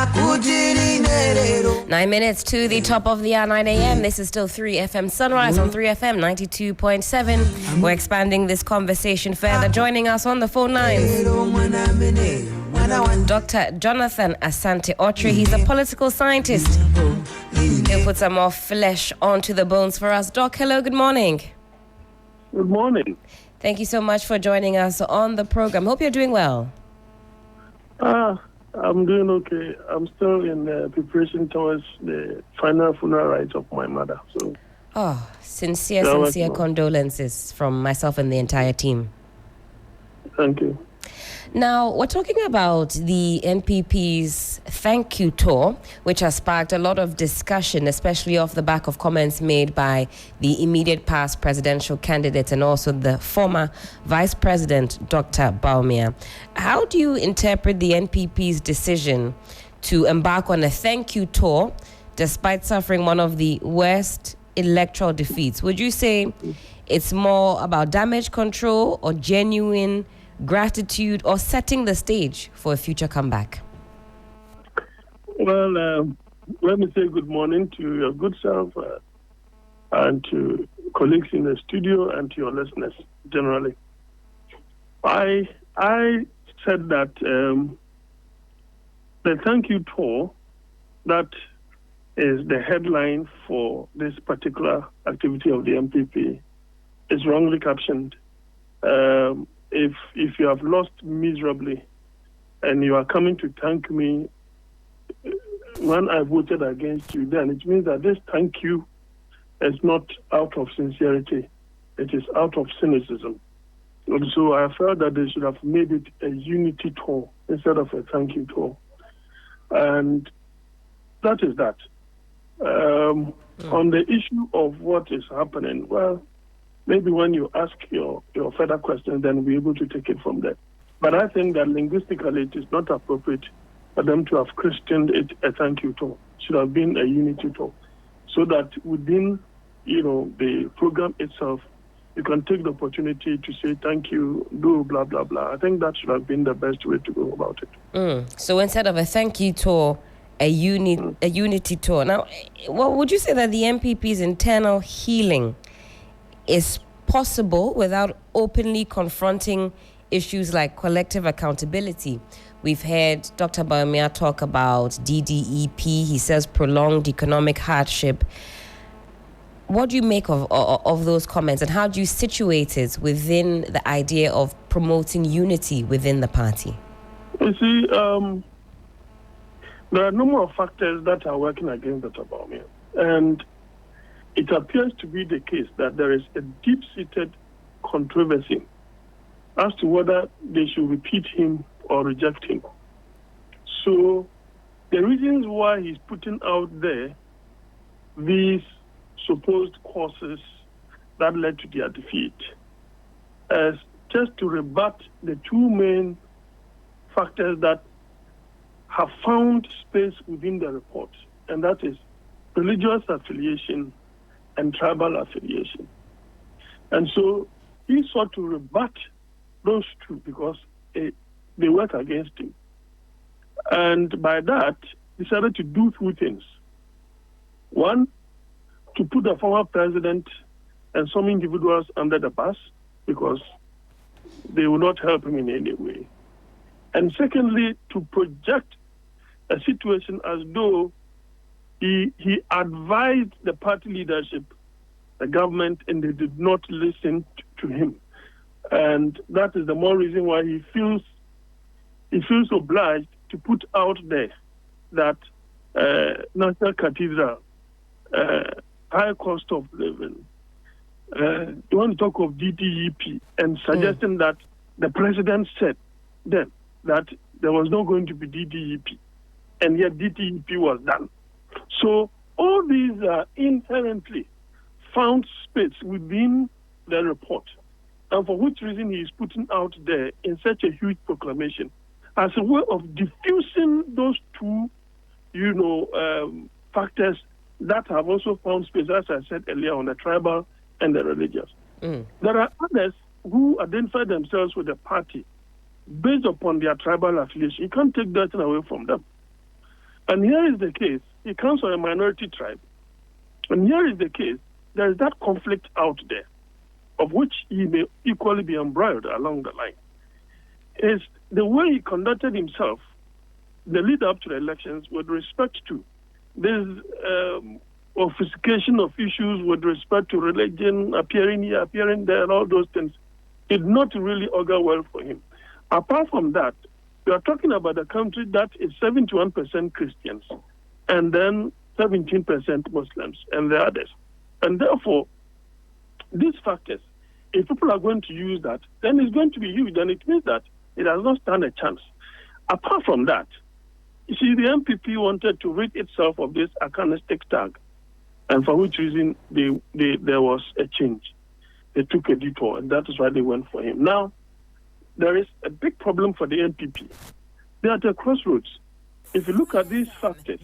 akutiri nerero. 9 minutes to the top of the hour, 9 a.m. This is still 3FM Sunrise on 3FM 92.7. We're expanding this conversation further. Joining us on the phone lines, Dr. Jonathan Asante-Ocho. He's a political scientist. He'll put some more flesh onto the bones for us. Doc, hello, good morning. Good morning. Thank you so much for joining us on the program. Hope you're doing well. I'm doing okay. I'm still in preparation towards the final funeral rites of my mother. So, Oh, sincere condolences from myself and the entire team. thank you. Now, we're talking about the NPP's Thank You Tour, which has sparked a lot of discussion, especially off the back of comments made by the immediate past presidential candidate and also the former Vice President, Dr. Bawumia. How do you interpret the NPP's decision to embark on a Thank You Tour despite suffering one of the worst electoral defeats? Would you say it's more about damage control or genuine gratitude or setting the stage for a future comeback? Well, let me say good morning to your good self and to colleagues in the studio and to your listeners generally. I said that the Thank You Tour, that is the headline for this particular activity of the MPP, is wrongly captioned. If you have lost miserably and you are coming to thank me when I voted against you, then it means that this thank you is not out of sincerity. It is out of cynicism. And so I felt that they should have made it a unity tour instead of a thank you tour. And that is that. On the issue of what is happening, well, maybe when you ask your further questions, then we'll be able to take it from there. But I think that linguistically it is not appropriate for them to have christened it a thank you tour. It should have been a unity tour. So that within, the program itself, you can take the opportunity to say thank you, do blah, blah, blah. I think that should have been the best way to go about it. So instead of a thank you tour, a unity tour. Now, would you say that the NPP's internal healing is possible without openly confronting issues like collective accountability? We've heard Dr. Bawumia talk about DDEP. He says prolonged economic hardship. What do you make of those comments, and how do you situate it within the idea of promoting unity within the party? You see, there are a number of factors that are working against Dr. Bawumia. And it appears to be the case that there is a deep-seated controversy as to whether they should repeat him or reject him. So the reasons why he's putting out there these supposed causes that led to their defeat as just to rebut the two main factors that have found space within the report, and that is religious affiliation and tribal affiliation. And so he sought to rebut those two because they work against him. And by that, decided to do two things. One, to put the former president and some individuals under the bus because they will not help him in any way. And secondly, to project a situation as though he advised the party leadership, the government, and they did not listen to him. And that is the more reason why he feels obliged to put out there that National Cathedral, high cost of living. You want to talk of DDEP and suggesting that the president said then that there was not going to be DDEP, and yet DDEP was done. So all these are inherently found space within the report, and for which reason he is putting out there in such a huge proclamation as a way of diffusing those two, factors that have also found space, as I said earlier, on the tribal and the religious. There are others who identify themselves with the party based upon their tribal affiliation. You can't take that away from them. And here is the case. He comes from a minority tribe. And here is the case. There is that conflict out there, of which he may equally be embroiled along the line. Is the way he conducted himself, the lead up to the elections, with respect to this obfuscation of issues with respect to religion, appearing here, appearing there, and all those things, did not really augur well for him. Apart from that, we are talking about a country that is 71% Christians and then 17% Muslims and the others. And therefore, these factors, if people are going to use that, then it's going to be huge, and it means that it does not stand a chance. Apart from that, you see, the NPP wanted to rid itself of this anachronistic tag, and for which reason there was a change. They took a detour, and that is why they went for him. Now, there is a big problem for the NPP. They are at a crossroads. If you look at these factors,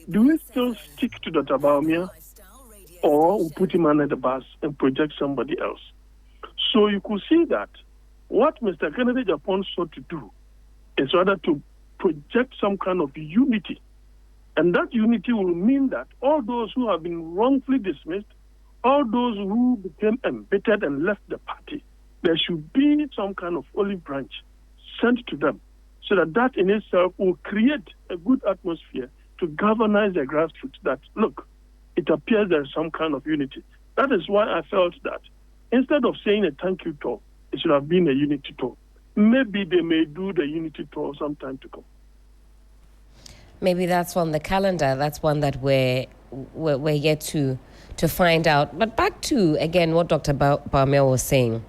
do we still stick to Dr. Bawumia, or we put him under the bus and project somebody else? So you could see that what Mr. Kennedy Japan sought to do is rather to project some kind of unity. And that unity will mean that all those who have been wrongfully dismissed, all those who became embittered and left the party, there should be some kind of olive branch sent to them, so that in itself will create a good atmosphere to galvanize the grassroots that, look, it appears there is some kind of unity. That is why I felt that instead of saying a thank you tour, it should have been a unity tour. Maybe they may do the unity tour sometime to come. Maybe that's on the calendar. That's one that we're yet to find out. But back to, again, what Dr. Bawumia was saying.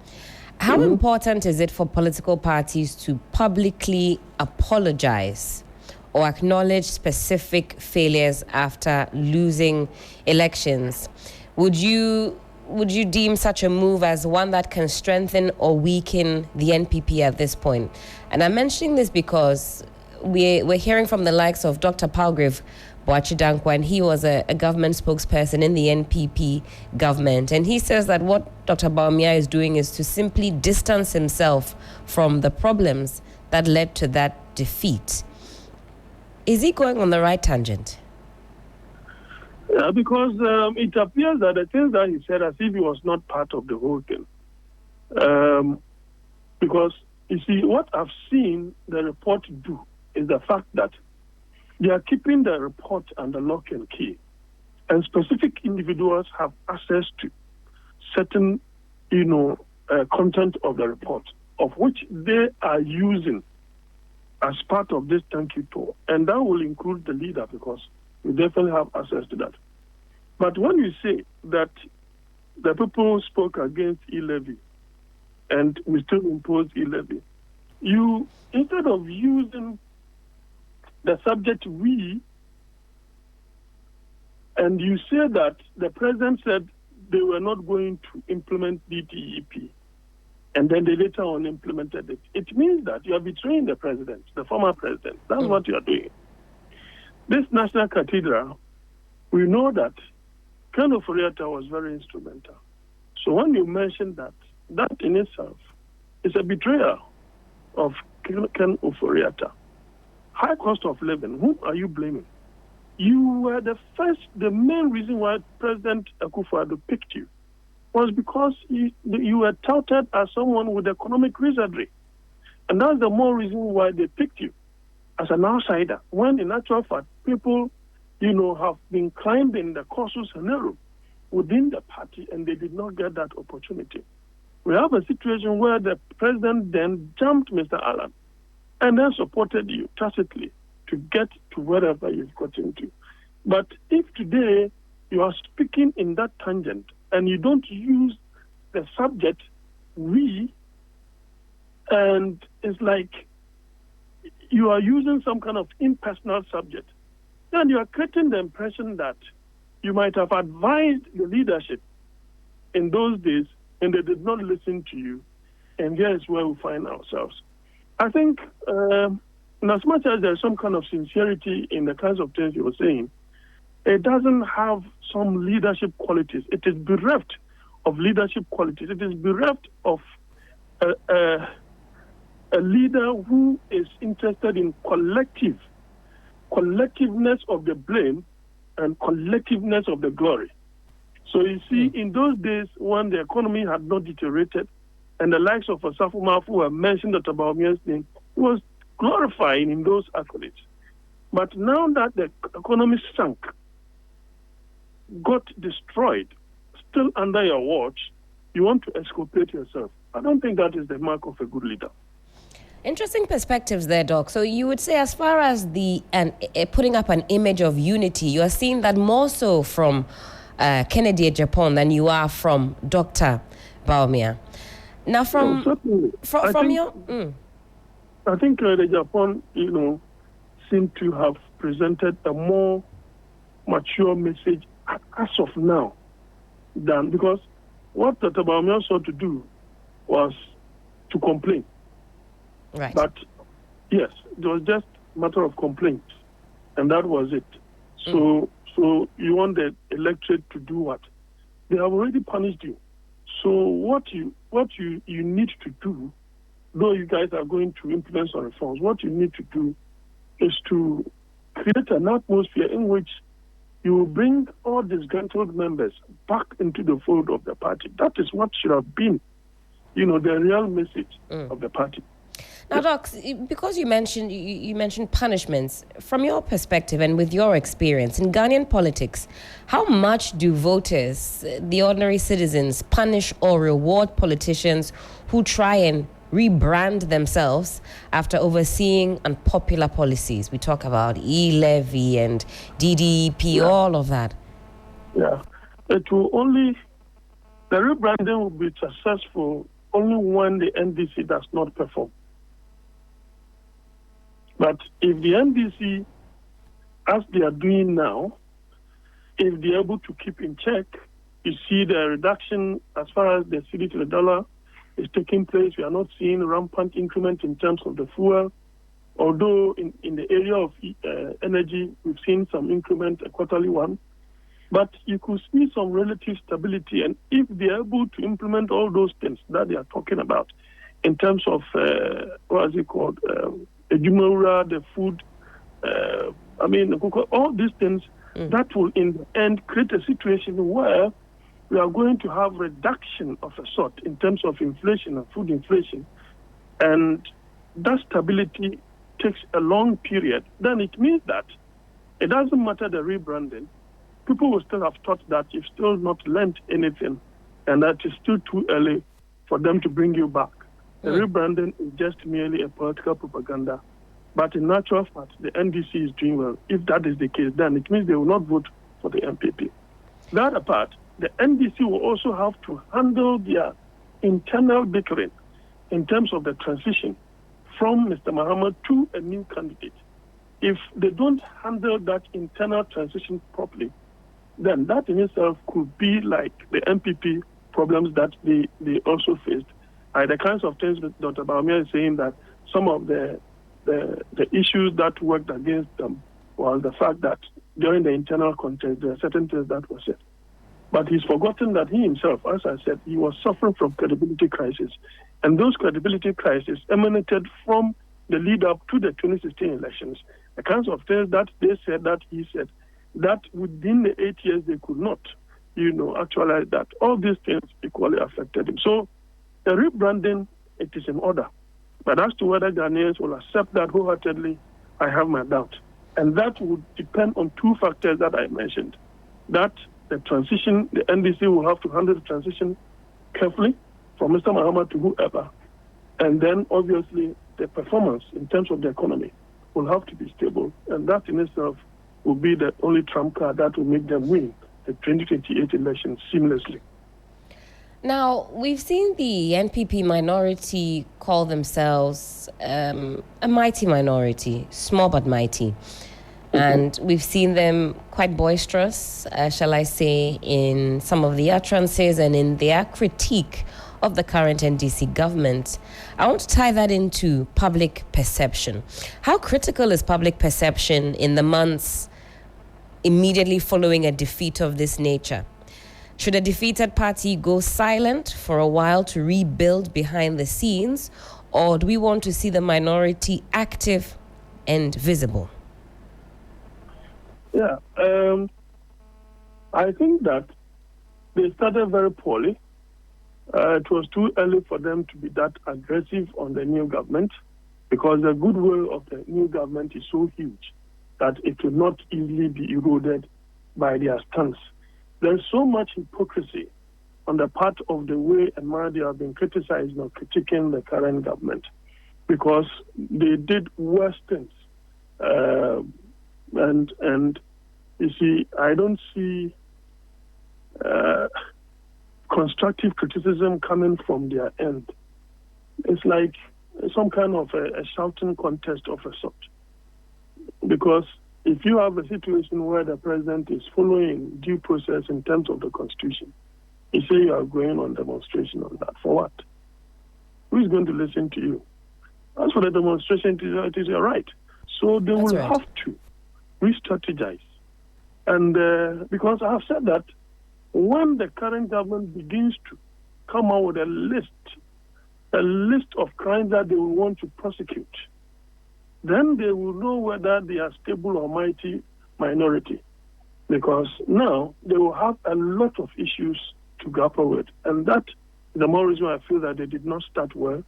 How important is it for political parties to publicly apologize or acknowledge specific failures after losing elections? Would you would you deem such a move as one that can strengthen or weaken the NPP at this point? And I'm mentioning this because we're hearing from the likes of Dr. Palgrave Boachidankwa, and he was a government spokesperson in the NPP government. And he says that what Dr. Bawumia is doing is to simply distance himself from the problems that led to that defeat. Is he going on the right tangent? Yeah, because it appears that the things that he said as if he was not part of the whole thing. Because, you see, what I've seen the report do is the fact that they are keeping the report under lock and key. And specific individuals have access to certain, content of the report, of which they are using as part of this thank you tour. And that will include the leader, because we definitely have access to that. But when you say that the people spoke against e-levy and we still impose e-levy, you, instead of using the subject we, and you say that the president said they were not going to implement DTEP, and then they later on implemented it. It means that you are betraying the president, the former president. That's what you are doing. This National Cathedral, we know that Ken Oforiatta was very instrumental. So when you mention that, that in itself is a betrayal of Ken Oforiatta. High cost of living, whom are you blaming? You were the main reason why President Akufo-Addo picked you was because you were touted as someone with economic wizardry. And that's the more reason why they picked you as an outsider, when in actual fact, people, have been climbing the casus scenario within the party, and they did not get that opportunity. We have a situation where the president then jumped Mr. Allen and then supported you tacitly to get to wherever you've gotten to. But if today you are speaking in that tangent and you don't use the subject we, and it's like you are using some kind of impersonal subject, then you are creating the impression that you might have advised the leadership in those days and they did not listen to you. And here's where we find ourselves. I think in as much as there's some kind of sincerity in the kinds of things you were saying, it doesn't have some leadership qualities. It is bereft of leadership qualities. It is bereft of a leader who is interested in collectiveness of the blame and collectiveness of the glory. So you see, in those days when the economy had not deteriorated, and the likes of Asafo Mafu were mentioned at Bawumia's name, he was glorifying in those accolades. But now that the economy sank, got destroyed, still under your watch, you want to exculpate yourself. I don't think that is the mark of a good leader. Interesting perspectives there, Doc. So you would say, as far as the putting up an image of unity, you are seeing that more so from Kennedy Japan than you are from Dr. Bawumia. Now, from your... I think the Japan, seem to have presented a more mature message as of now than, because what Dr. Bawumia sought to do was to complain. Right. But yes, it was just a matter of complaints, and that was it. So you want the electorate to do what? They have already punished you. So what you need to do, though you guys are going to implement some reforms, what you need to do is to create an atmosphere in which you will bring all disgruntled members back into the fold of the party. That is what should have been, the real message of the party. Now, Doc, because you mentioned punishments, from your perspective and with your experience in Ghanaian politics, how much do voters, the ordinary citizens, punish or reward politicians who try and rebrand themselves after overseeing unpopular policies? We talk about e-levy and DDEP, all of that. Yeah, the rebranding will be successful only when the NDC does not perform. But if the NDC, as they are doing now, if they're able to keep in check You see the reduction as far as the cedi to the dollar is taking place. We are not seeing rampant increment in terms of the fuel. Although in the area of energy, we've seen some increment, a quarterly one. But you could see some relative stability. And if they're able to implement all those things that they are talking about in terms of, what is it called, the Jumura, the food, all these things, that will in the end create a situation where we are going to have reduction of a sort in terms of inflation and food inflation. And that stability takes a long period. Then it means that it doesn't matter the rebranding. People will still have thought that you've still not learned anything and that it's still too early for them to bring you back. The rebranding is just merely a political propaganda. But in natural fact, the NDC is doing well. If that is the case, then it means they will not vote for the NPP. The other part, the NDC will also have to handle their internal bickering in terms of the transition from Mr. Muhammad to a new candidate. If they don't handle that internal transition properly, then that in itself could be like the NPP problems that they also faced. The kinds of things that Dr. Bawumia is saying, that some of the issues that worked against them was the fact that during the internal contest, there are certain things that were said. But he's forgotten that he himself, as I said, he was suffering from credibility crisis. And those credibility crises emanated from the lead up to the 2016 elections. The kinds of things that they said, that he said, that within the 8 years they could not, actualize that. All these things equally affected him. So the rebranding, it is in order. But as to whether Ghanaians will accept that wholeheartedly, I have my doubt. And that would depend on two factors that I mentioned. That the transition, the NDC will have to handle the transition carefully from Mr. Muhammad to whoever. And then, obviously, the performance in terms of the economy will have to be stable. And that in itself will be the only trump card that will make them win the 2028 elections seamlessly. Now, we've seen the NPP minority call themselves a mighty minority, small but mighty. And we've seen them quite boisterous, shall I say, in some of the utterances and in their critique of the current NDC government. I want to tie that into public perception. How critical is public perception in the months immediately following a defeat of this nature? Should a defeated party go silent for a while to rebuild behind the scenes, or do we want to see the minority active and visible? Yeah, I think that they started very poorly. It was too early for them to be that aggressive on the new government, because the goodwill of the new government is so huge that it will not easily be eroded by their stance. There's so much hypocrisy on the part of the way and manner they have been criticizing or critiquing the current government, because they did worse things. And you see, I don't see constructive criticism coming from their end. It's like some kind of a shouting contest of a sort. Because if you have a situation where the president is following due process in terms of the constitution, you say you are going on demonstration on that. For what? Who is going to listen to you? As for the demonstration, it is your right. So they will have to re-strategize. And because I have said that when the current government begins to come out with a list of crimes that they will want to prosecute, then they will know whether they are stable or mighty minority. Because now they will have a lot of issues to grapple with. And that is the more reason I feel that they did not start well.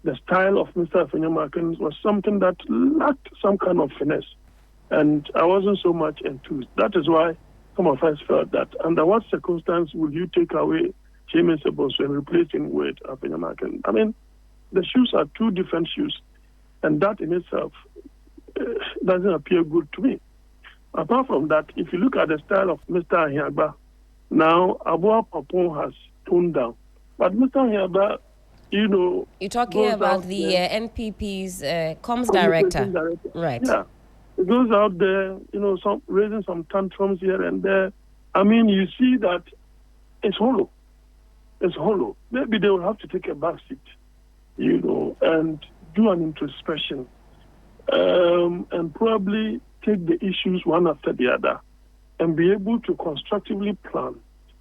The style of Mr. Afenyomarkin was something that lacked some kind of finesse. And I wasn't so much enthused. That is why some of us felt that under what circumstance would you take away James Ebosu and replace him with Afenyomarkin? I mean, the shoes are two different shoes. And that in itself doesn't appear good to me. Apart from that, if you look at the style of Mr. Ahiagba, now Abua Papon has toned down. But Mr. Ahiagba, you're talking about the NPP's comms director. Right. Yeah. It goes out there, raising some tantrums here and there. I mean, you see that it's hollow. It's hollow. Maybe they will have to take a back seat, and do an introspection, and probably take the issues one after the other, and be able to constructively plan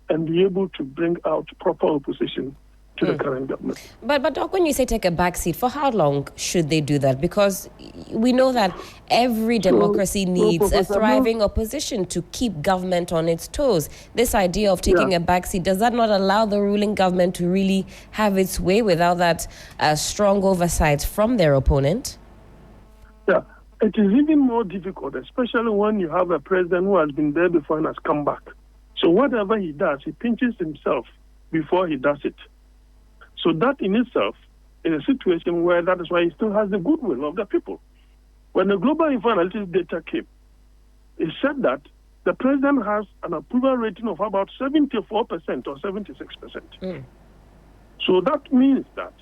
and be able to bring out proper opposition to the current government. But Doc, when you say take a backseat, for how long should they do that? Because we know that every democracy needs a thriving opposition to keep government on its toes. This idea of taking a backseat, does that not allow the ruling government to really have its way without that strong oversight from their opponent? Yeah, it is even more difficult, especially when you have a president who has been there before and has come back. So whatever he does, he pinches himself before he does it. So that in itself is a situation where that is why he still has the goodwill of the people. When the global info analytics data came, it said that the president has an approval rating of about 74% or 76%. So that means that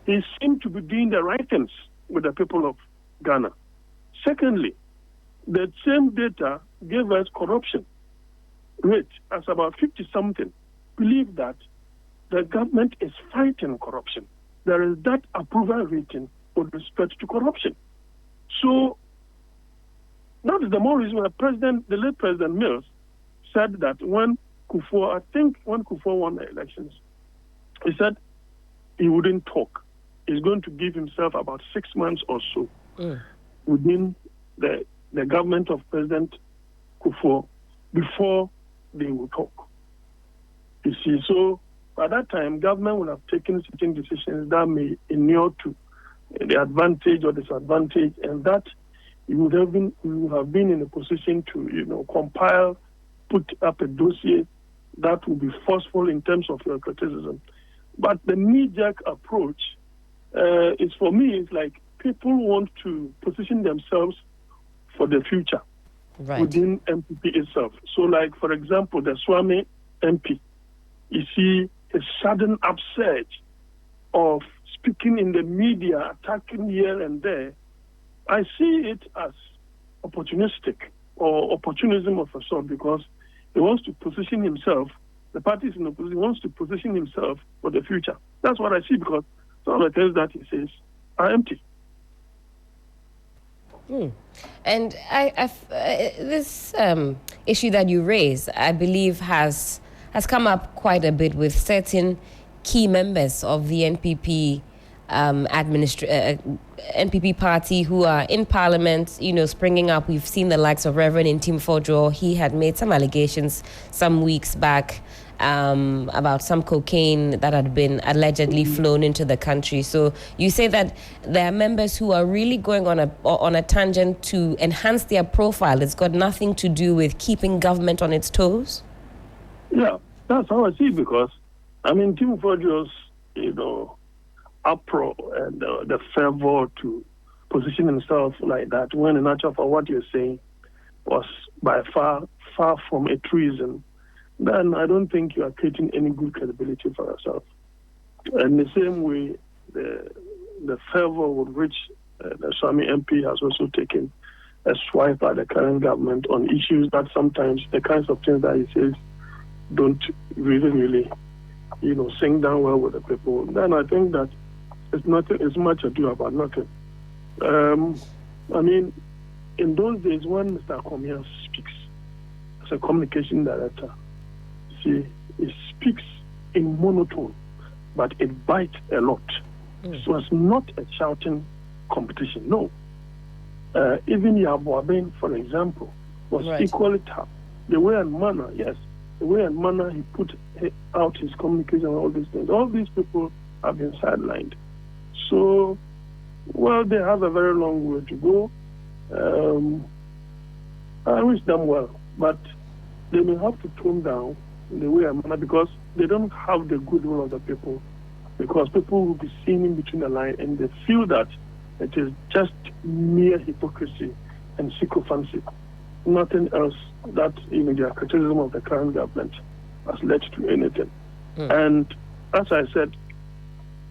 he seemed to be doing the right things with the people of Ghana. Secondly, the same data gave us corruption rate as about 50-something. Believe that the government is fighting corruption. There is that approval rating with respect to corruption. So that is the more reason why the late President Mills said that when Kufuor won the elections, he said he wouldn't talk. He's going to give himself about 6 months or so within the government of President Kufuor before they will talk. You see, so by that time, government would have taken certain decisions that may inure to the advantage or disadvantage, and that you would have been in a position to, compile, put up a dossier that will be forceful in terms of your criticism. But the knee-jerk approach is, for me, it's like people want to position themselves for the future within MPP itself. So, like, for example, the Swami MP, you see a sudden upsurge of speaking in the media, attacking here and there. I see it as opportunistic or opportunism of a sort, because he wants to position himself, the party is in opposition, wants to position himself for the future. That's what I see, because some of the things that he says are empty. And this issue that you raise, I believe, has come up quite a bit with certain key members of the NPP NPP party who are in parliament, springing up. We've seen the likes of Reverend Tim Fodjo. He had made some allegations some weeks back about some cocaine that had been allegedly flown into the country. So you say that there are members who are really going on a tangent to enhance their profile. It's got nothing to do with keeping government on its toes? Yeah, that's how I see it, because, Tim Fodjo's, uproar and the fervor to position himself like that, when in actual for what you're saying was by far from a treason, then I don't think you are creating any good credibility for yourself. And the same way, the fervor with which the Swami MP has also taken a swipe at the current government on issues that sometimes the kinds of things that he says don't really, sing down well with the people, then I think that it's much ado about nothing. In those days when Mr. Bawumia speaks as a communication director, he speaks in monotone, but it bites a lot. So it's not a shouting competition, no. Even Yabuaben, for example, was equally tough. The way and manner, yes. The way and manner he put out his communication and all these things. All these people have been sidelined. So, well, they have a very long way to go. I wish them well, but they may have to tone down the way and manner, because they don't have the goodwill of the people, because people will be seeing in between the line and they feel that it is just mere hypocrisy and sycophancy, nothing else that their criticism of the current government has led to anything. And as I said,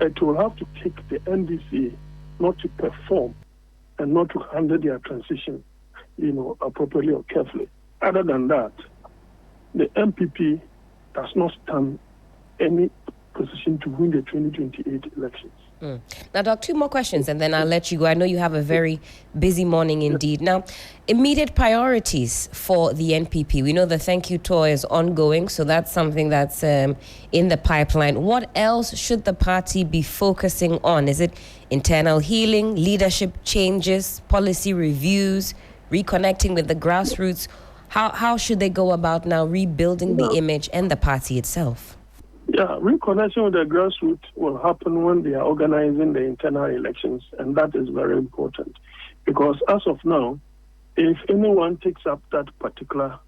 it will have to take the NDC not to perform and not to handle their transition, appropriately or carefully. Other than that, the MPP does not stand any position to win the 2028 elections. Now, Doc, 2 more questions and then I'll let you go. I know you have a very busy morning indeed. Now, immediate priorities for the NPP. We know the Thank You Tour is ongoing, so that's something that's in the pipeline. What else should the party be focusing on? Is it internal healing, leadership changes, policy reviews, reconnecting with the grassroots? How should they go about now rebuilding the image and the party itself? Yeah, reconnection with the grassroots will happen when they are organizing the internal elections, and that is very important. Because as of now, if anyone takes up that particular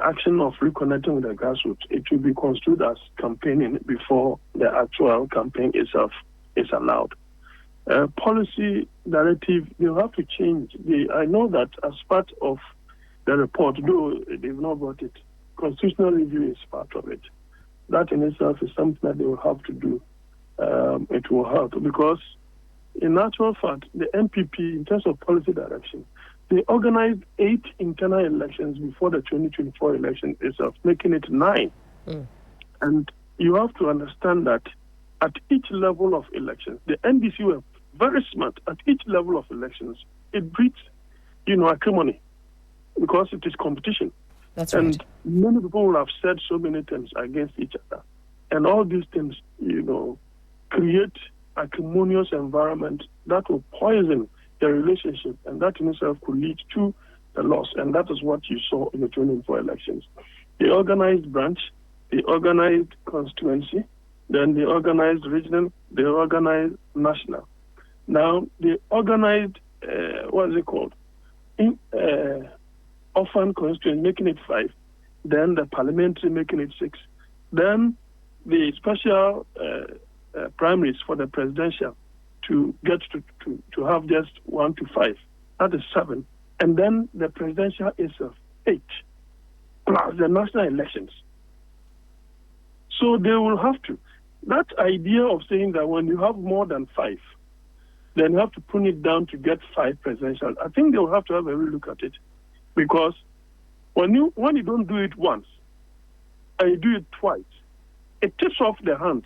action of reconnecting with the grassroots, it will be construed as campaigning before the actual campaign itself is allowed. Policy directive, they'll have to change. I know that as part of the report, though they've not brought it, constitutional review is part of it. That in itself is something that they will have to do. It will help because, in actual fact, the NPP, in terms of policy direction, they organized 8 internal elections before the 2024 election itself, making it 9. And you have to understand that at each level of elections, the NDC were very smart. At each level of elections, it breeds, acrimony because it is competition. That's and right. many people will have said so many things against each other. And all these things, create acrimonious environment that will poison the relationship, and that in itself could lead to the loss. And that is what you saw in the 2024 elections. They organized branch, they organized constituency, then they organized regional, they organized national. Now, they organized, orphan constituency, making it 5, then the parliamentary, making it 6, then the special primaries for the presidential to get to have just 1 to 5. That is 7. And then the presidential itself, 8, plus the national elections. So they will have to. That idea of saying that when you have more than 5, then you have to put it down to get 5 presidential, I think they will have to have a real look at it. Because when you don't do it once and you do it twice, it tips off the hands.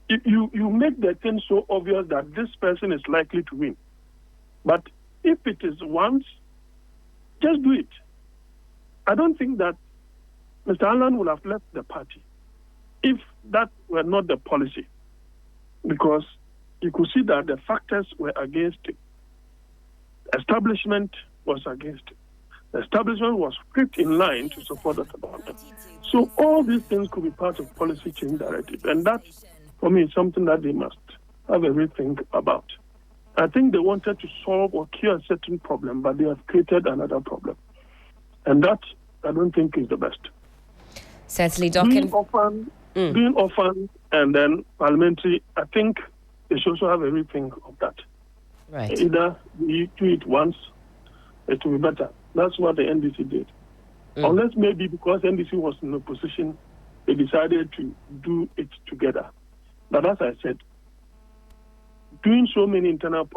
You make the thing so obvious that this person is likely to win. But if it is once, just do it. I don't think that Mr. Allen would have left the party if that were not the policy. Because you could see that the factors were against it. Establishment was against it. The establishment was kept in line to support the government. So all these things could be part of policy change directive. And that, for me, is something that they must have a rethink about. I think they wanted to solve or cure a certain problem, but they have created another problem. And that, I don't think, is the best. Certainly, Doc. Being orphan and then parliamentary, I think they should also have a rethink of that. Right. Either you do it once, it will be better. That's what the NDC did. Unless maybe because NDC was in a position, they decided to do it together. But as I said, doing so many internal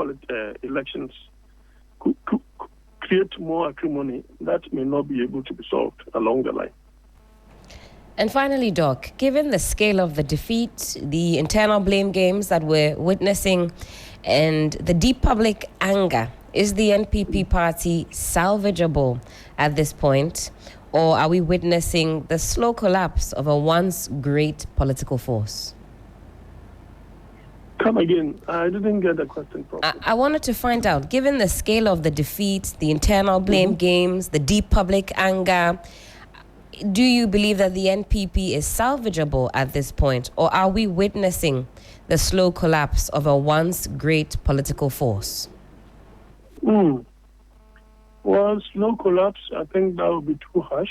elections could create more acrimony that may not be able to be solved along the line. And finally, Doc, given the scale of the defeat, the internal blame games that we're witnessing, and the deep public anger, is the NPP party salvageable at this point, or are we witnessing the slow collapse of a once great political force? Come again. I didn't get the question properly. I wanted to find out, given the scale of the defeat, the internal blame games, the deep public anger, do you believe that the NPP is salvageable at this point, or are we witnessing the slow collapse of a once great political force? Well, slow collapse, I think that would be too harsh.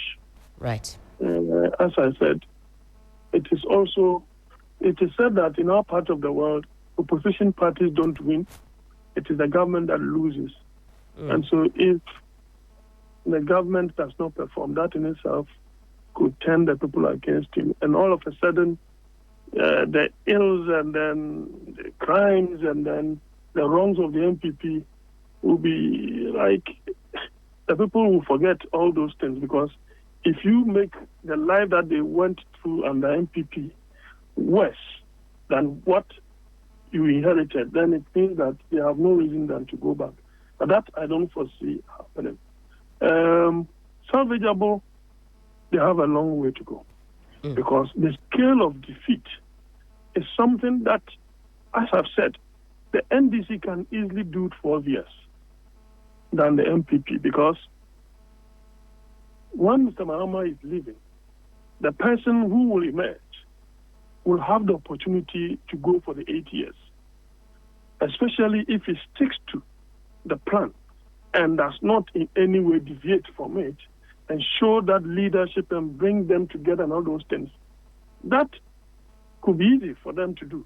Right. As I said, it is said that in our part of the world, opposition parties don't win. It is the government that loses. And so if the government does not perform, that in itself could turn the people against him. And all of a sudden, the ills and then the crimes and then the wrongs of the NPP will be like, the people will forget all those things because if you make the life that they went through under NPP worse than what you inherited, then it means that they have no reason than to go back. But that I don't foresee happening. Salvageable, they have a long way to go because the scale of defeat is something that, as I've said, the NDC can easily do 12 years than the MPP because when Mr. Mahama is leaving, the person who will emerge will have the opportunity to go for the 8 years, especially if he sticks to the plan and does not in any way deviate from it and show that leadership and bring them together and all those things. That could be easy for them to do.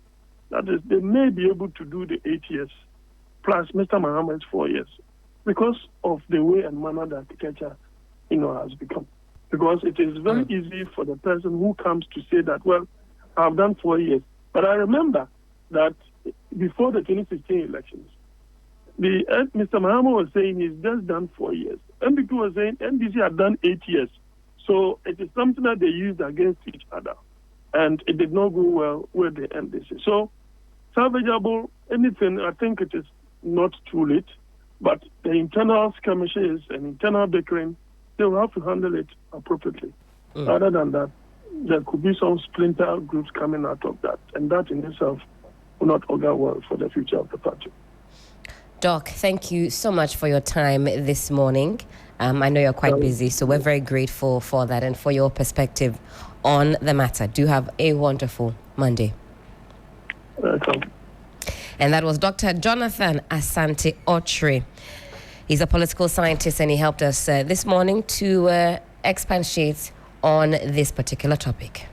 That is, they may be able to do the 8 years plus Mr. Mahama's 4 years because of the way and manner that architecture, has become. Because it is very easy for the person who comes to say that, well, I've done 4 years. But I remember that before the 2016 elections, Mr. Mahama was saying he's just done 4 years. NPP was saying NDC had done 8 years. So it is something that they used against each other. And it did not go well with the NDC. So salvageable, anything, I think it is not too late. But the internal skirmishes and internal bickering, they will have to handle it appropriately. Other than that, there could be some splinter groups coming out of that. And that in itself will not augur well for the future of the party. Doc, thank you so much for your time this morning. I know you're quite busy, so we're very grateful for that and for your perspective on the matter. Do have a wonderful Monday. Welcome. And that was Dr. Jonathan Asante Ochre. He's a political scientist and he helped us this morning to expatiate on this particular topic.